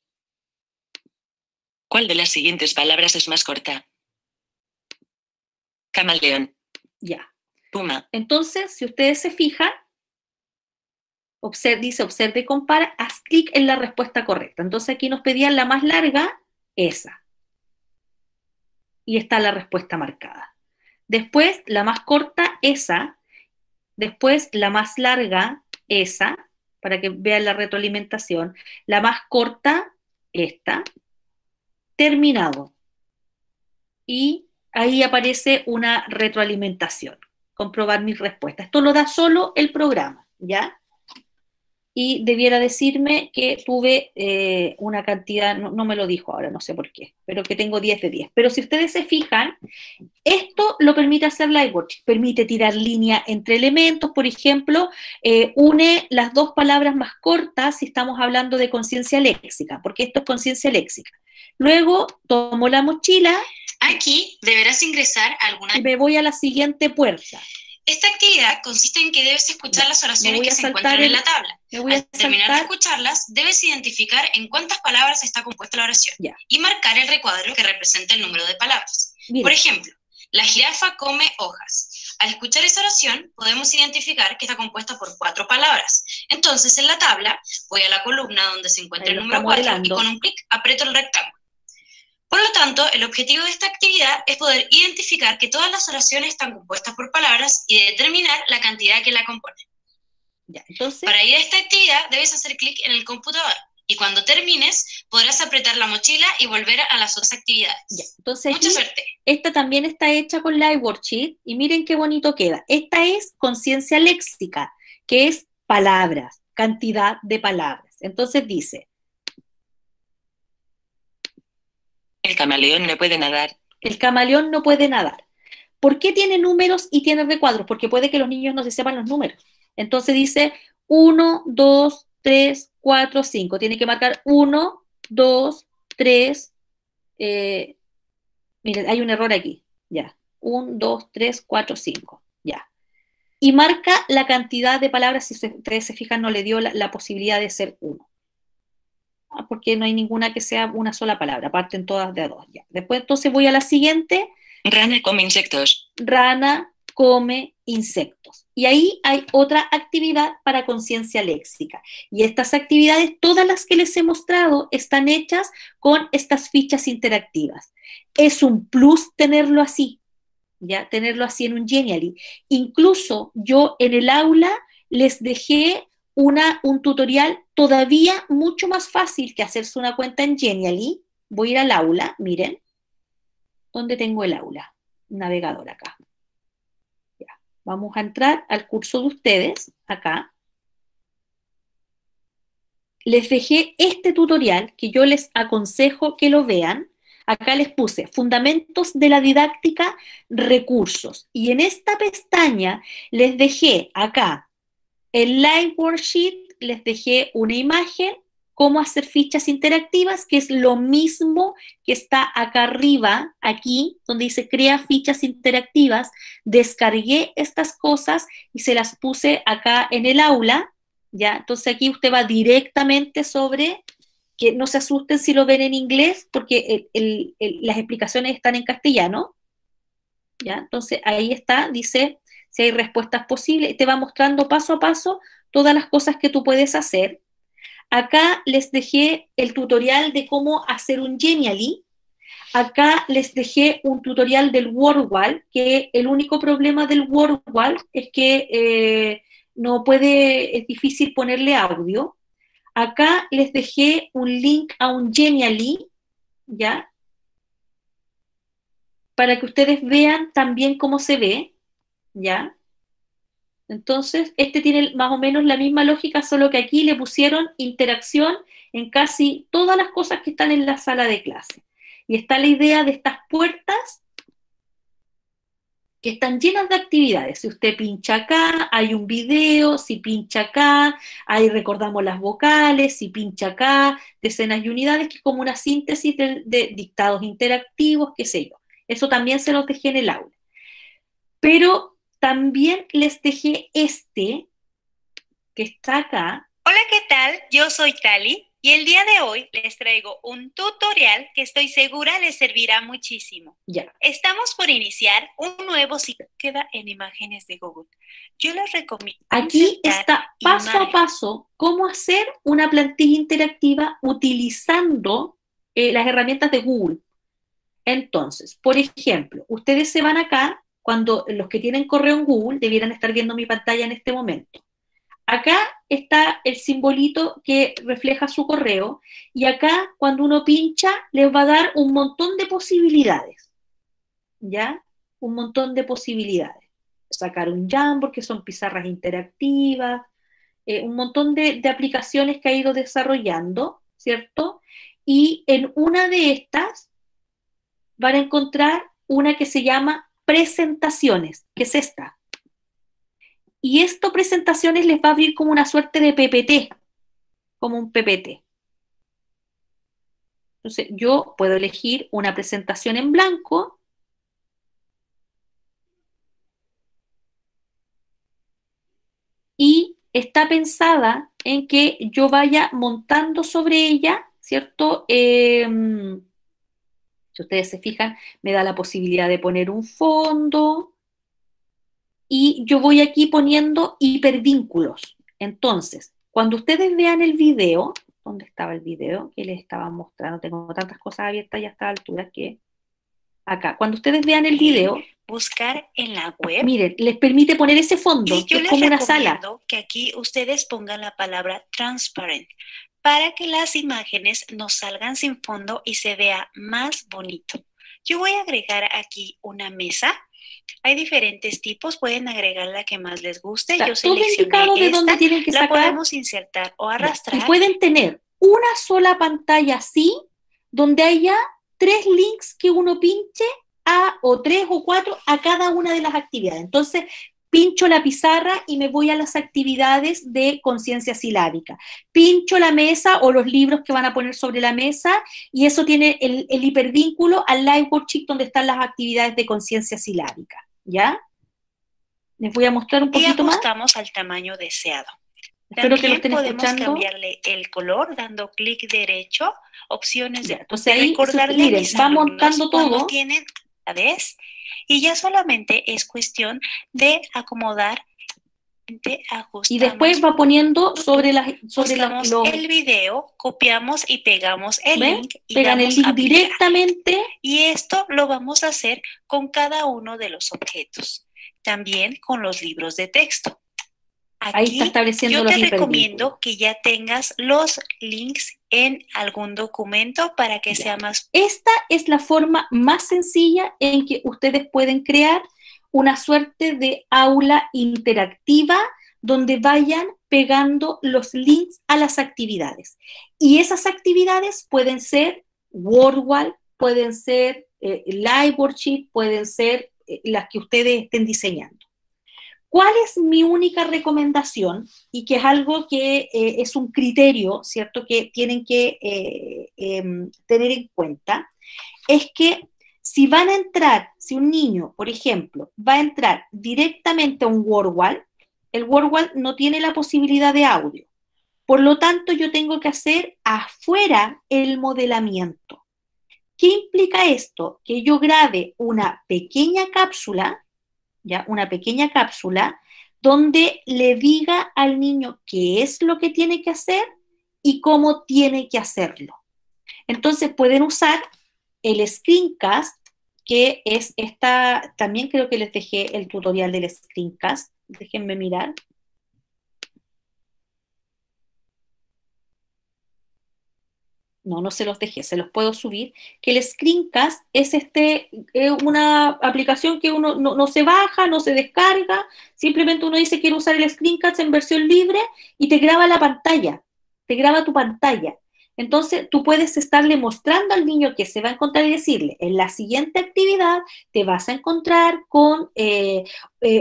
¿Cuál de las siguientes palabras es más corta? Camaleón. Ya. Puma. Entonces, si ustedes se fijan, dice observe y compara, haz clic en la respuesta correcta. Entonces aquí nos pedían la más larga, esa. Y está la respuesta marcada. Después, la más corta, esa. Después, la más larga, esa, para que vean la retroalimentación. La más corta, esta. Terminado. Y ahí aparece una retroalimentación. Comprobar mis respuestas. Esto lo da solo el programa, ¿ya? Y debiera decirme que tuve una cantidad, no me lo dijo ahora, no sé por qué, pero que tengo 10 de 10. Pero si ustedes se fijan, esto lo permite hacer Lightwork, permite tirar línea entre elementos, por ejemplo, une las dos palabras más cortas si estamos hablando de conciencia léxica, porque esto es conciencia léxica. Luego tomo la mochila. Aquí deberás ingresar alguna... Y me voy a la siguiente puerta. Esta actividad consiste en que debes escuchar las oraciones que se encuentran en la tabla. Al terminar de escucharlas, debes identificar en cuántas palabras está compuesta la oración y marcar el recuadro que representa el número de palabras. Por ejemplo, la jirafa come hojas. Al escuchar esa oración, podemos identificar que está compuesta por 4 palabras. Entonces, en la tabla, voy a la columna donde se encuentra el número 4 y con un clic aprieto el rectángulo. Por lo tanto, el objetivo de esta actividad es poder identificar que todas las oraciones están compuestas por palabras y determinar la cantidad que la compone. Entonces, para ir a esta actividad, debes hacer clic en el computador y cuando termines, podrás apretar la mochila y volver a las otras actividades. Entonces, mucha suerte. Esta también está hecha con Lightworksheet y miren qué bonito queda. Esta es conciencia léxica, que es palabras, cantidad de palabras. Entonces dice... El camaleón no puede nadar. El camaleón no puede nadar. ¿Por qué tiene números y tiene recuadros? Porque puede que los niños no se sepan los números. Entonces dice 1, 2, 3, 4, 5. Tiene que marcar 1, 2, 3. Miren, hay un error aquí. Ya. 1, 2, 3, 4, 5. Ya. Y marca la cantidad de palabras. Si ustedes se fijan, no le dio la posibilidad de ser 1. Porque no hay ninguna que sea una sola palabra, parten todas de a 2. Ya. Después entonces voy a la siguiente. Rana come insectos. Rana come insectos. Y ahí hay otra actividad para conciencia léxica. Y estas actividades, todas las que les he mostrado, están hechas con estas fichas interactivas. Es un plus tenerlo así, ¿ya? Tenerlo así en un Genially. Incluso yo en el aula les dejé un tutorial todavía mucho más fácil que hacerse una cuenta en Genially. Voy a ir al aula, miren. ¿Dónde tengo el aula? Navegador acá. Ya. Vamos a entrar al curso de ustedes, acá. Les dejé este tutorial que yo les aconsejo que lo vean. Acá les puse fundamentos de la didáctica, recursos. Y en esta pestaña les dejé acá el Lightworksheet, les dejé una imagen, cómo hacer fichas interactivas, que es lo mismo que está acá arriba, aquí, donde dice crea fichas interactivas. Descargué estas cosas y se las puse acá en el aula, ¿ya? Entonces aquí usted va directamente sobre, que no se asusten si lo ven en inglés, porque las explicaciones están en castellano, ¿ya? Entonces ahí está, dice... Si hay respuestas posibles, te va mostrando paso a paso todas las cosas que tú puedes hacer. Acá les dejé el tutorial de cómo hacer un Genially. Acá les dejé un tutorial del WordWall, que el único problema del WordWall es que es difícil ponerle audio. Acá les dejé un link a un Genially, ¿ya? Para que ustedes vean también cómo se ve. ¿Ya? Entonces, este tiene más o menos la misma lógica, solo que aquí le pusieron interacción en casi todas las cosas que están en la sala de clase. Y está la idea de estas puertas que están llenas de actividades. Si usted pincha acá, hay un video. Si pincha acá, ahí recordamos las vocales. Si pincha acá, decenas y unidades, que es como una síntesis de dictados interactivos, qué sé yo. Eso también se los dejé en el aula. Pero también les dejé este, que está acá. Hola, ¿qué tal? Yo soy Tali y el día de hoy les traigo un tutorial que estoy segura les servirá muchísimo. Ya. Estamos por iniciar un nuevo ciclo que queda en imágenes de Google. Yo les recomiendo. Aquí está paso a paso cómo hacer una plantilla interactiva utilizando las herramientas de Google. Entonces, por ejemplo, ustedes se van acá, cuando los que tienen correo en Google debieran estar viendo mi pantalla en este momento. Acá está el simbolito que refleja su correo y acá cuando uno pincha les va a dar un montón de posibilidades, ¿ya? Un montón de posibilidades. Sacar un Jamboard, que son pizarras interactivas, un montón de aplicaciones que ha ido desarrollando, ¿cierto? Y en una de estas van a encontrar una que se llama presentaciones, que es esta. Y esto, presentaciones, les va a abrir como una suerte de PPT, como un PPT. Entonces, yo puedo elegir una presentación en blanco. Y está pensada en que yo vaya montando sobre ella, ¿cierto? Si ustedes se fijan, me da la posibilidad de poner un fondo. Y yo voy aquí poniendo hipervínculos. Entonces, cuando ustedes vean el video, ¿dónde estaba el video que les estaba mostrando? Tengo tantas cosas abiertas ya a esta altura que... Acá, cuando ustedes vean el video... Buscar en la web. Miren, les permite poner ese fondo, Y yo que es les como una sala. recomiendo que aquí ustedes pongan la palabra transparent para que las imágenes nos salgan sin fondo y se vea más bonito. Yo voy a agregar aquí una mesa. Hay diferentes tipos, pueden agregar la que más les guste. Está yo todo seleccioné indicado de esta, dónde tienen que la sacar. podemos insertar o arrastrar. Y pueden tener una sola pantalla así, donde haya 3 links que uno pinche o 3 o 4 a cada una de las actividades. Entonces, pincho la pizarra y me voy a las actividades de conciencia silábica. Pincho la mesa o los libros que van a poner sobre la mesa y eso tiene el hipervínculo al live worksheet donde están las actividades de conciencia silábica. ¿Ya? Les voy a mostrar un poquito más. Y ajustamos al tamaño deseado. Espero que lo También estén podemos escuchando. cambiarle el color dando clic derecho, opciones de Entonces ahí, recordarle miren, a mis va alumnos montando cuando todo. tienen ¿ves? Y ya solamente es cuestión de acomodar, Y después va poniendo sobre el video, copiamos y pegamos el ¿ven? link y Pegan el damos link a aplicar. directamente. Y esto lo vamos a hacer con cada uno de los objetos. También con los libros de texto. Aquí Ahí está estableciendo yo los te hipervínculos. recomiendo que ya tengas los links en algún documento para que sea más... Esta es la forma más sencilla en que ustedes pueden crear una suerte de aula interactiva donde vayan pegando los links a las actividades. Y esas actividades pueden ser WordWall, pueden ser Live Worksheet, pueden ser las que ustedes estén diseñando. ¿Cuál es mi única recomendación? Y que es algo que es un criterio, ¿cierto?, que tienen que tener en cuenta, es que si van a entrar, si un niño, por ejemplo, va a entrar directamente a un WordWall, el WordWall no tiene la posibilidad de audio. Por lo tanto, yo tengo que hacer afuera el modelamiento. ¿Qué implica esto? Que yo grabe una pequeña cápsula, ¿ya? Una pequeña cápsula donde le diga al niño qué es lo que tiene que hacer y cómo tiene que hacerlo. Entonces pueden usar el screencast, que es esta, también creo que les dejé el tutorial del screencast, déjenme mirar. No se los dejé, se los puedo subir, que el screencast es una aplicación que uno no se baja, no se descarga, simplemente uno dice quiero usar el screencast en versión libre y te graba la pantalla, te graba tu pantalla. Entonces tú puedes estarle mostrando al niño que se va a encontrar y decirle, en la siguiente actividad te vas a encontrar con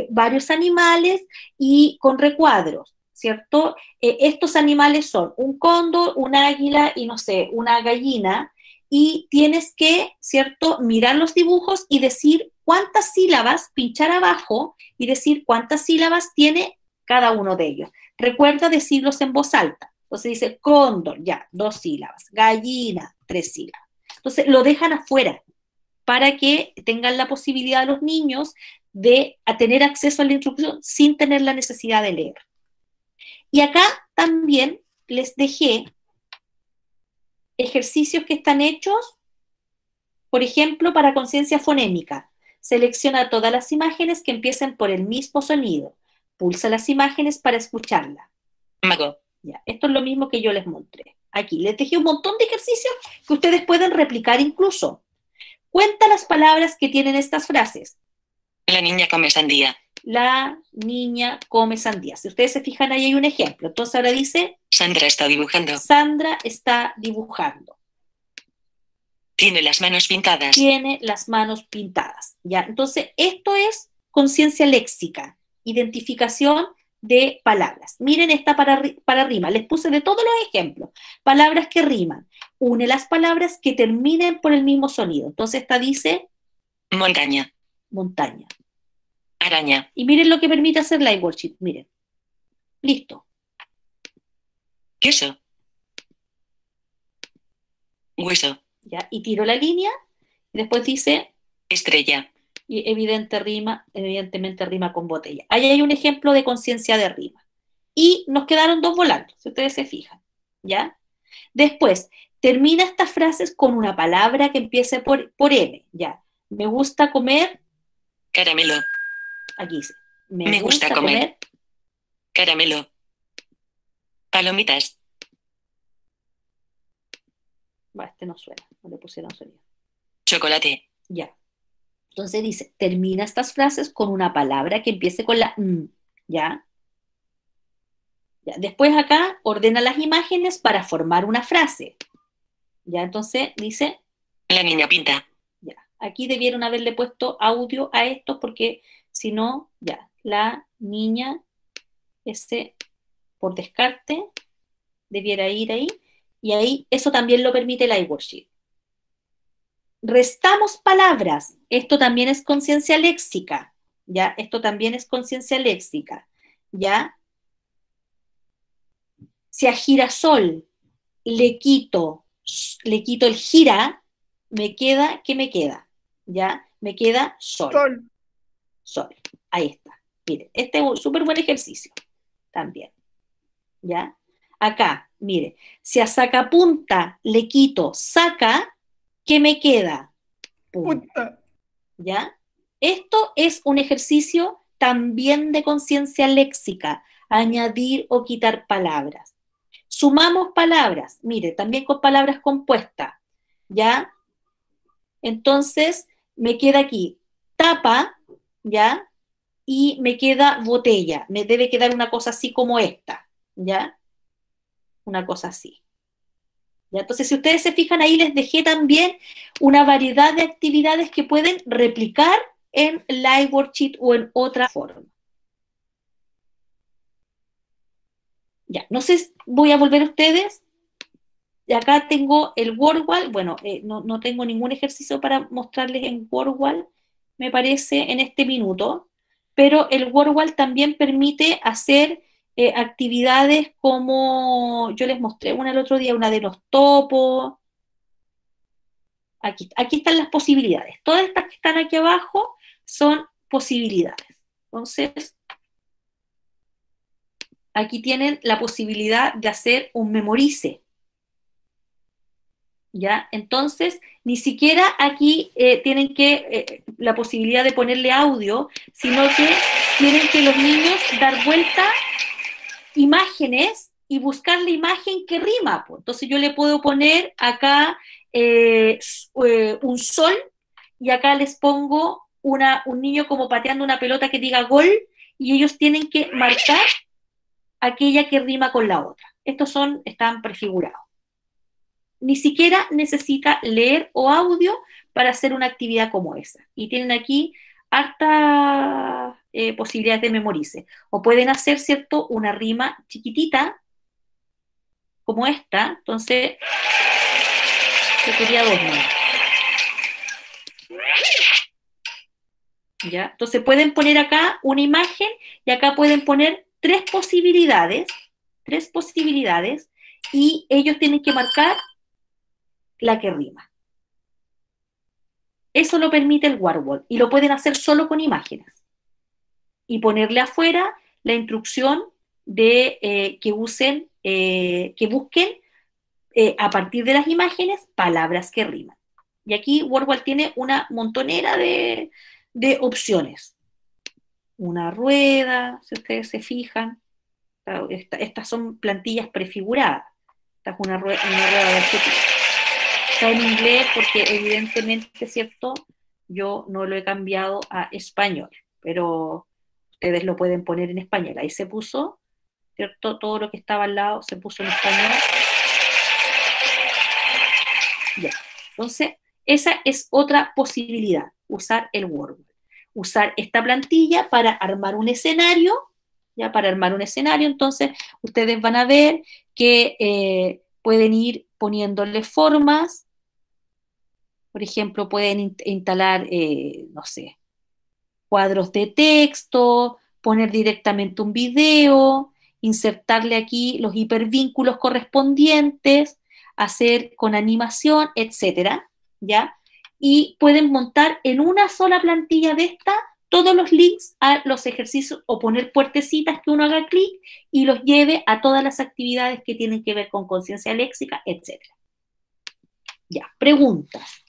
varios animales y con recuadros, ¿cierto? Estos animales son un cóndor, un águila y no sé, una gallina, y tienes que, ¿cierto?, mirar los dibujos y decir cuántas sílabas, pinchar abajo y decir cuántas sílabas tiene cada uno de ellos. Recuerda decirlos en voz alta. Entonces dice cóndor, ya, 2 sílabas. Gallina, 3 sílabas. Entonces lo dejan afuera para que tengan la posibilidad los niños de tener acceso a la instrucción sin tener la necesidad de leer. Y acá también les dejé ejercicios que están hechos, por ejemplo, para conciencia fonémica. Selecciona todas las imágenes que empiecen por el mismo sonido. Pulsa las imágenes para escucharla. Mago. Ya, esto es lo mismo que yo les mostré. Aquí les dejé un montón de ejercicios que ustedes pueden replicar incluso. Cuenta las palabras que tienen estas frases. La niña come sandía. La niña come sandía. Si ustedes se fijan, ahí hay un ejemplo. Entonces ahora dice... Sandra está dibujando. Sandra está dibujando. Tiene las manos pintadas. Tiene las manos pintadas. ¿Ya? Entonces, esto es conciencia léxica, identificación de palabras. Miren esta para rima. Les puse de todos los ejemplos. Palabras que riman. Une las palabras que terminen por el mismo sonido. Entonces, esta dice... Montaña. Montaña. Araña. Y miren lo que permite hacer la iWorksheet. Miren. Listo. Queso. Hueso. ¿Ya? Y tiro la línea. Y después dice... Estrella. Y evidentemente rima con botella. Ahí hay un ejemplo de conciencia de rima. Y nos quedaron 2 volando, si ustedes se fijan. ¿Ya? Después, termina estas frases con una palabra que empiece por M. ¿Ya? Me gusta comer... Caramelo. Aquí dice. Me gusta comer. Caramelo. Palomitas. Este no suena, no le pusieron sonido. Chocolate. Ya. Entonces dice, termina estas frases con una palabra que empiece con la M. ¿Ya? Ya. Después acá ordena las imágenes para formar una frase. ¿Ya? Entonces dice... La niña pinta. Ya. Aquí debieron haberle puesto audio a esto porque si no, ya. La niña, por descarte, debiera ir ahí. Y ahí, eso también lo permite la iWorksheet. Restamos palabras. Esto también es conciencia léxica. ¿Ya? Esto también es conciencia léxica. ¿Ya? Si a girasol le quito el gira, me queda, ¿qué me queda? ¿Ya? Me queda sol. Sol. Ahí está. Miren, este es un súper buen ejercicio. También. ¿Ya? Acá, mire, si a sacapunta le quito saca, ¿qué me queda? Punta. ¿Ya? Esto es un ejercicio también de conciencia léxica, añadir o quitar palabras. Sumamos palabras, mire, también con palabras compuestas, ¿ya? Entonces, me queda aquí tapa, ¿ya? Y me queda botella, me debe quedar una cosa así como esta, ¿ya? Una cosa así. ¿Ya? Entonces, si ustedes se fijan ahí, les dejé también una variedad de actividades que pueden replicar en la iWorksheet o en otra forma. Ya, no sé, voy a volver a ustedes. Y acá tengo el WordWall. Bueno, no tengo ningún ejercicio para mostrarles en WordWall, me parece, en este minuto. Pero el WordWall también permite hacer actividades como yo les mostré una el otro día, una de los topos. Aquí están las posibilidades. Todas estas que están aquí abajo son posibilidades. Entonces, aquí tienen la posibilidad de hacer un memorice. ¿Ya? Entonces, ni siquiera aquí tienen la posibilidad de ponerle audio, sino que tienen que los niños dar vuelta imágenes y buscar la imagen que rima. Pues. Entonces yo le puedo poner acá un sol y acá les pongo un niño como pateando una pelota que diga gol y ellos tienen que marcar aquella que rima con la otra. Estos están prefigurados. Ni siquiera necesita leer o audio para hacer una actividad como esa. Y tienen aquí hartas posibilidades de memorice. O pueden hacer, ¿cierto?, una rima chiquitita, como esta. Entonces, yo quería 2 más. ¿Ya? Entonces pueden poner acá una imagen y acá pueden poner tres posibilidades, y ellos tienen que marcar la que rima. Eso lo permite el Wordwall y lo pueden hacer solo con imágenes. Y ponerle afuera la instrucción de que busquen a partir de las imágenes palabras que riman. Y aquí Wordwall tiene una montonera de opciones. Una rueda, si ustedes se fijan. Estas son plantillas prefiguradas. Esta es una rueda de arquetipo. Está en inglés porque evidentemente, ¿cierto? Yo no lo he cambiado a español, pero ustedes lo pueden poner en español. Ahí se puso, ¿cierto? Todo lo que estaba al lado se puso en español. Ya. Entonces, esa es otra posibilidad, usar el Wordwall. Usar esta plantilla para armar un escenario, ya para armar un escenario, entonces ustedes van a ver que pueden ir poniéndole formas. Por ejemplo, pueden instalar, no sé, cuadros de texto, poner directamente un video, insertarle aquí los hipervínculos correspondientes, hacer con animación, etcétera, ¿ya? Y pueden montar en una sola plantilla de esta todos los links a los ejercicios o poner puertecitas que uno haga clic y los lleve a todas las actividades que tienen que ver con conciencia léxica, etcétera. Ya, preguntas.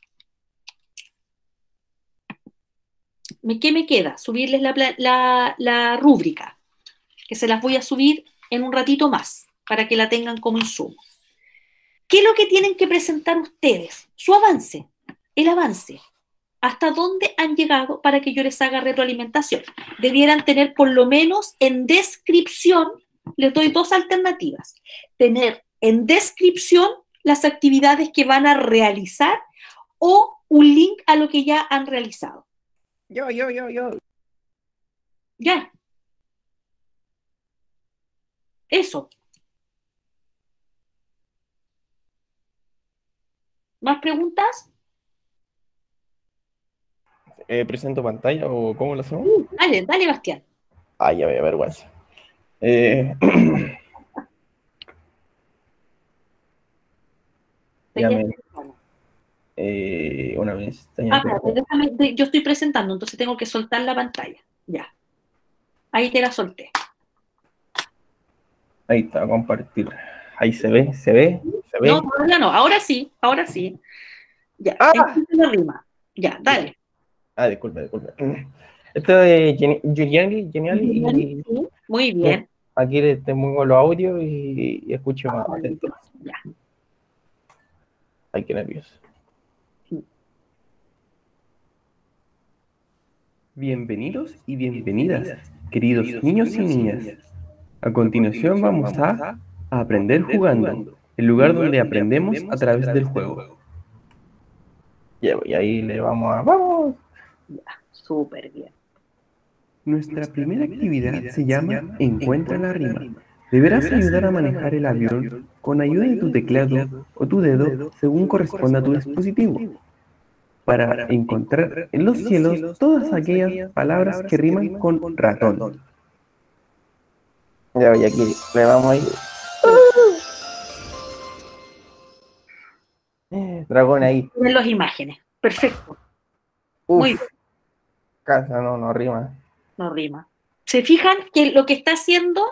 ¿Qué me queda? Subirles la rúbrica, que se las voy a subir en un ratito más, para que la tengan como insumo. ¿Qué es lo que tienen que presentar ustedes? Su avance, el avance. ¿Hasta dónde han llegado para que yo les haga retroalimentación? Debieran tener por lo menos en descripción, les doy dos alternativas, tener en descripción las actividades que van a realizar o un link a lo que ya han realizado. Yo. Ya. Eso. ¿Más preguntas? ¿Presento pantalla o cómo lo hacemos? Dale, Bastián. Ay, ya me da vergüenza. Una vez. Espérate, yo estoy presentando, entonces tengo que soltar la pantalla. Ya. Ahí te la solté. Ahí está, compartir. Ahí se ve. No, todavía no, ahora sí. Ya, la rima. Ya, dale. Disculpe. Esto es Genial. Sí, muy bien. Aquí le tengo los audios y escucho más atento. Ya. Ay, qué nervioso. Bienvenidos y bienvenidas, queridos niños y niñas. A continuación vamos a aprender jugando, el lugar donde aprendemos a través del juego. Y ahí le ¡vamos! Ya, súper bien. Nuestra primera actividad se llama Encuentra la rima. Deberás ayudar a manejar el avión con ayuda de tu teclado o tu dedo según corresponda a tu dispositivo, para encontrar en los cielos todas aquellas palabras que riman con ratón. Ya, y aquí le vamos ahí. Dragón ahí. Ven las imágenes. Perfecto. Muy bien. Casa, no rima. No rima. ¿Se fijan que lo que está haciendo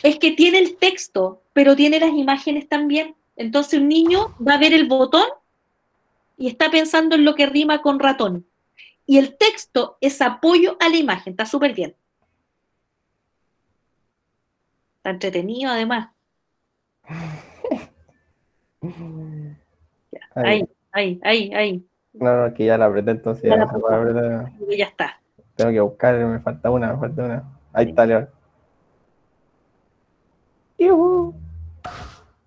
es que tiene el texto, pero tiene las imágenes también? Entonces un niño va a ver el botón y está pensando en lo que rima con ratón. Y el texto es apoyo a la imagen. Está súper bien. Está entretenido, además. Ya, ahí. No, que ya la apreté, entonces ya no se puede apretar. Ya está. Tengo que buscar, me falta una. Ahí está, León.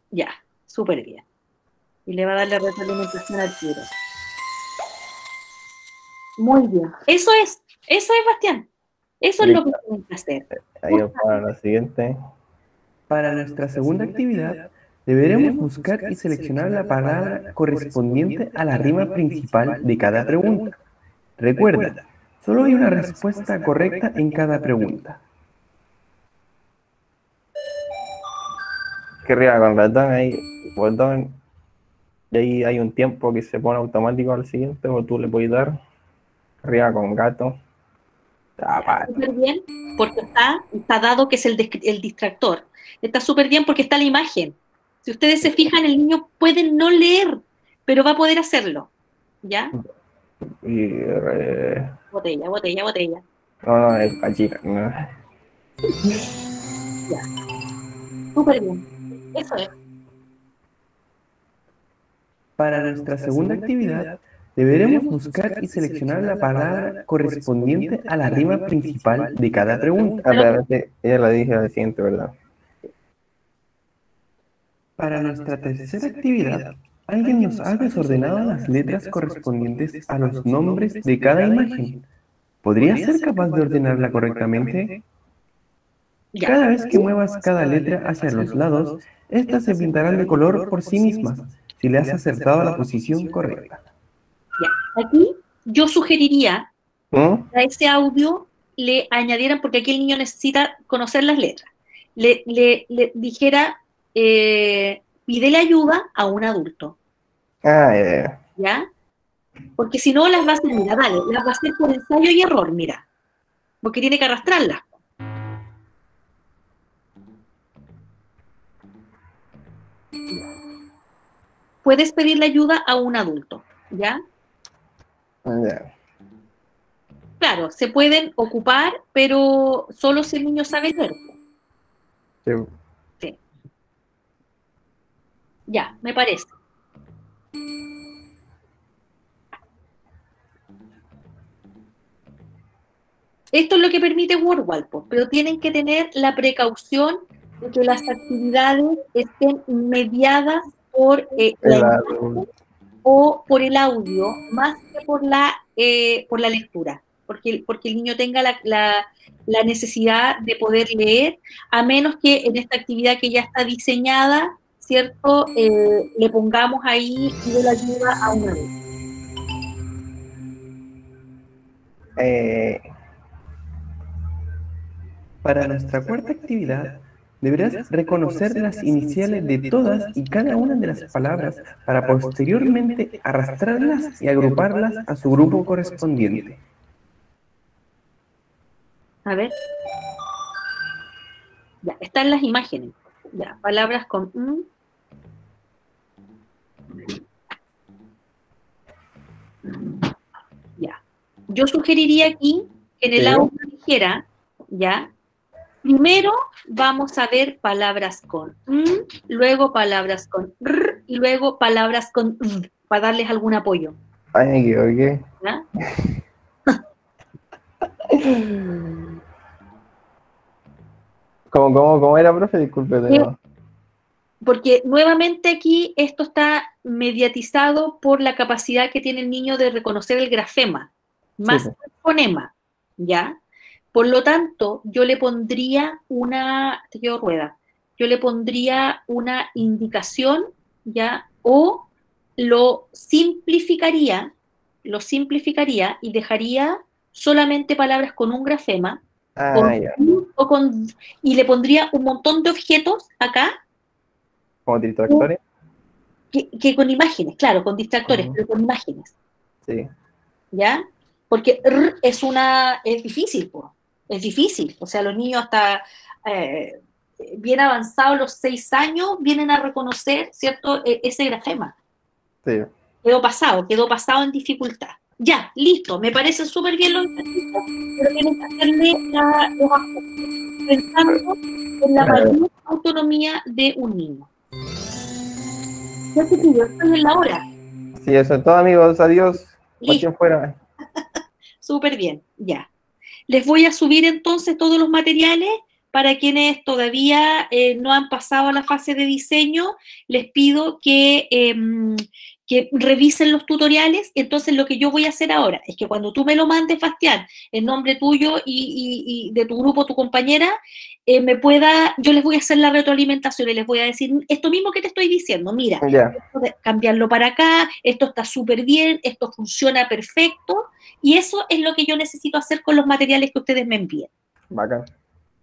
Ya, súper bien. Y le va a dar la retroalimentación al tiro. Muy bien. Eso es, Bastián. Eso es lo que tienen que hacer. Ahí vamos para la siguiente. Para nuestra segunda actividad, deberemos buscar y seleccionar la palabra correspondiente a la rima principal de cada pregunta. Recuerda, Solo hay una respuesta correcta en cada pregunta. Que arriba con ratón ahí, botón, y ahí hay un tiempo que se pone automático al siguiente, o tú le puedes dar. Arriba con gato. Está súper bien, porque está dado que es el distractor. Está súper bien porque está la imagen. Si ustedes se fijan, el niño puede no leer, pero va a poder hacerlo. ¿Ya? Y, Botella, botella, botella. no, es chica, no. Ya. Súper bien. Eso es. Para nuestra segunda actividad, deberemos buscar y seleccionar la palabra correspondiente a la rima principal de cada pregunta. Realmente, ella la dije al siguiente, ¿verdad? Para nuestra tercera actividad, alguien nos ha desordenado las letras correspondientes a los nombres de cada imagen. ¿Podría ser capaz de ordenarla correctamente? Cada vez que muevas cada letra hacia los lados, estas se pintarán de color por sí mismas, si le has acertado a la posición correcta. Ya. Aquí yo sugeriría a ese audio le añadieran, porque aquí el niño necesita conocer las letras, le dijera, pídele ayuda a un adulto. ¿Ya? Porque si no las va a hacer, mira, dale, las va a hacer por ensayo y error, mira. Porque tiene que arrastrarlas. Puedes pedirle ayuda a un adulto, ¿ya? Claro, se pueden ocupar, pero solo si el niño sabe leer. Sí. Ya, me parece. Esto es lo que permite WordWall, pero tienen que tener la precaución de que las actividades estén mediadas por la imagen o por el audio, más que por la lectura, porque el niño tenga la necesidad de poder leer, a menos que en esta actividad que ya está diseñada, ¿cierto? Le pongamos ahí y de la ayuda a una vez. Para nuestra cuarta actividad, deberás reconocer las iniciales de todas y cada una de las palabras para posteriormente arrastrarlas y agruparlas a su grupo correspondiente. A ver. Ya, están las imágenes. Ya, palabras con Ya. Yo sugeriría aquí que en el audio dijera, ya, primero vamos a ver palabras con luego palabras con r, y luego palabras con z, para darles algún apoyo. Ay, me equivoqué. ¿Ya? ¿Cómo era, profe? Disculpe. Porque nuevamente aquí esto está mediatizado por la capacidad que tiene el niño de reconocer el grafema, más el fonema, ¿ya? Por lo tanto, yo le pondría yo le pondría una indicación, ¿ya? O lo simplificaría y dejaría solamente palabras con un grafema, y le pondría un montón de objetos acá. ¿Como distractores? Que con imágenes, claro, con distractores, pero con imágenes. Sí. ¿Ya? Porque es difícil, pues. Es difícil. O sea, los niños hasta bien avanzados, los 6 años, vienen a reconocer, ¿cierto?, ese grafema. Sí. Quedó pasado en dificultad. Ya, listo, me parece súper bien los ejercicios, pero tienen que hacerle los ajustes, pensando en la mayor autonomía de un niño. Ya te pido, estoy en la hora. Sí, eso es todo, amigos. Adiós. Listo. Fuera. Súper bien, ya. Les voy a subir entonces todos los materiales. Para quienes todavía no han pasado a la fase de diseño, les pido que que revisen los tutoriales. Entonces lo que yo voy a hacer ahora es que cuando tú me lo mandes, Bastián, en nombre tuyo y de tu grupo, tu compañera, yo les voy a hacer la retroalimentación y les voy a decir esto mismo que te estoy diciendo, mira, cambiarlo para acá, esto está súper bien, esto funciona perfecto, y eso es lo que yo necesito hacer con los materiales que ustedes me envíen. Bacán.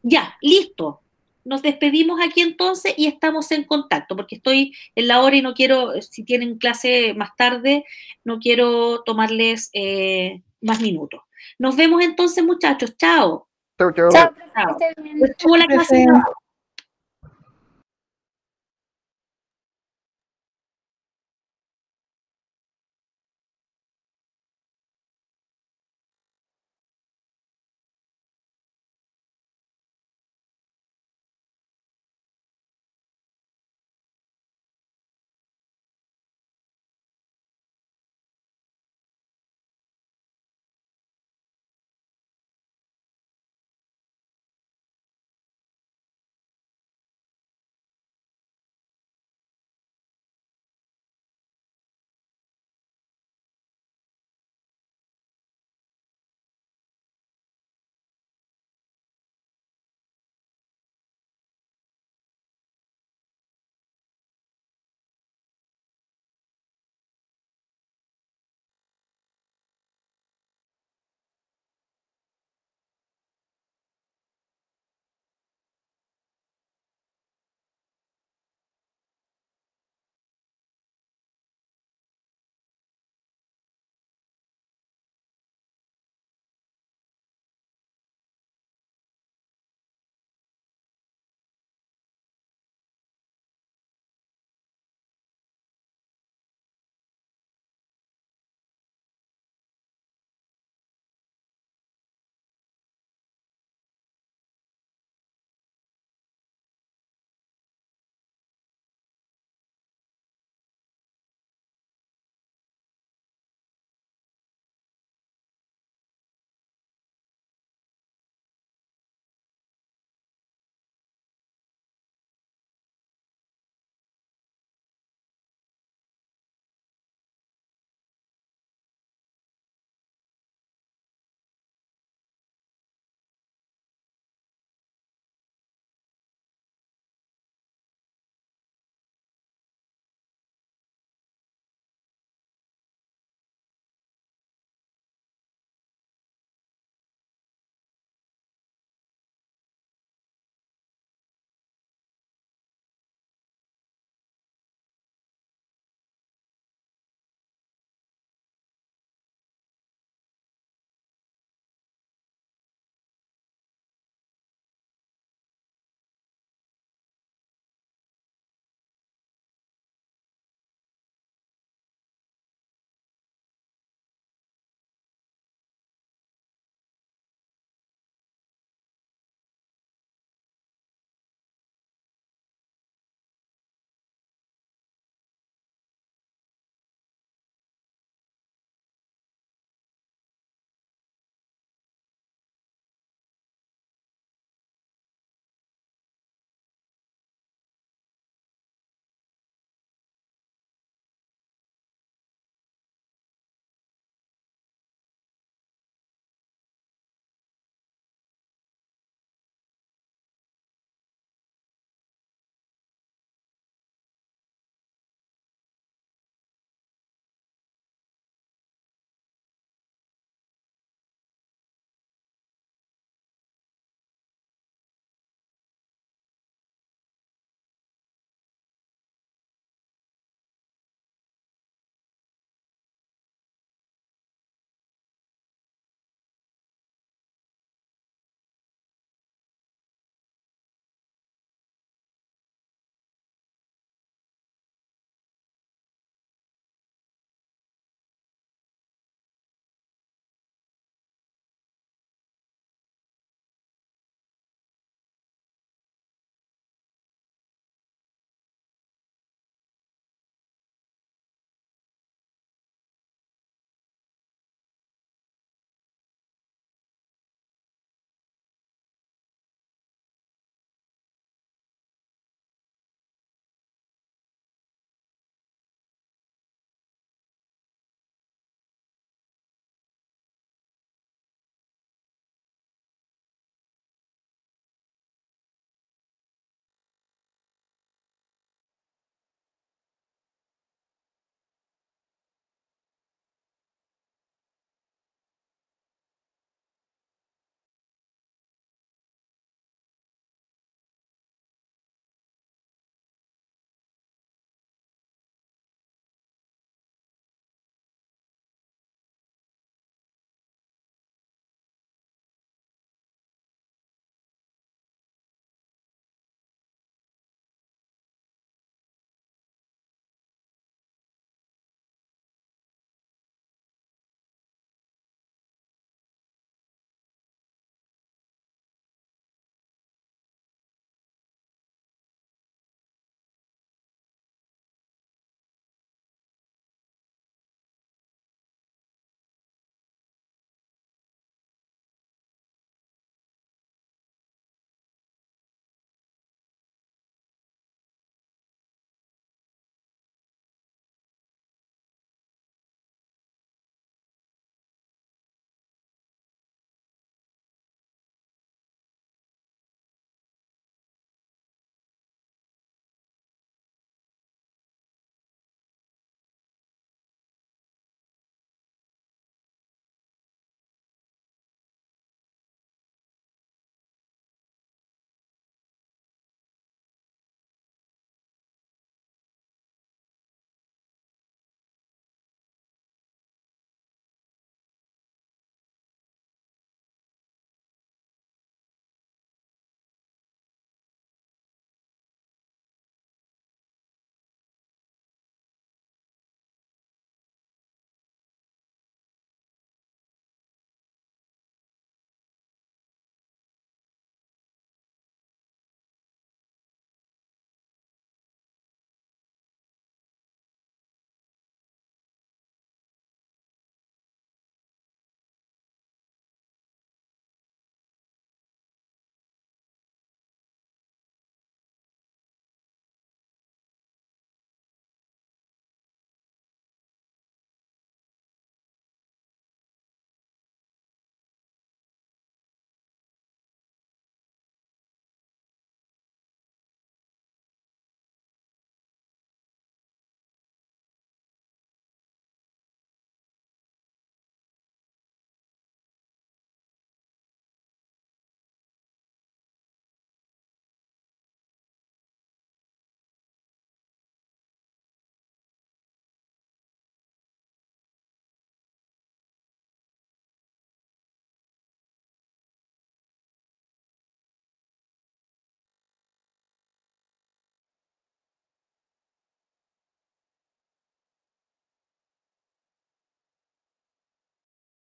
Ya, listo. Nos despedimos aquí entonces y estamos en contacto, porque estoy en la hora y no quiero, si tienen clase más tarde, no quiero tomarles más minutos. Nos vemos entonces, muchachos. Chao. Chau, chau. Chao, Chao. profe, que esté bien. Estuvo la clase.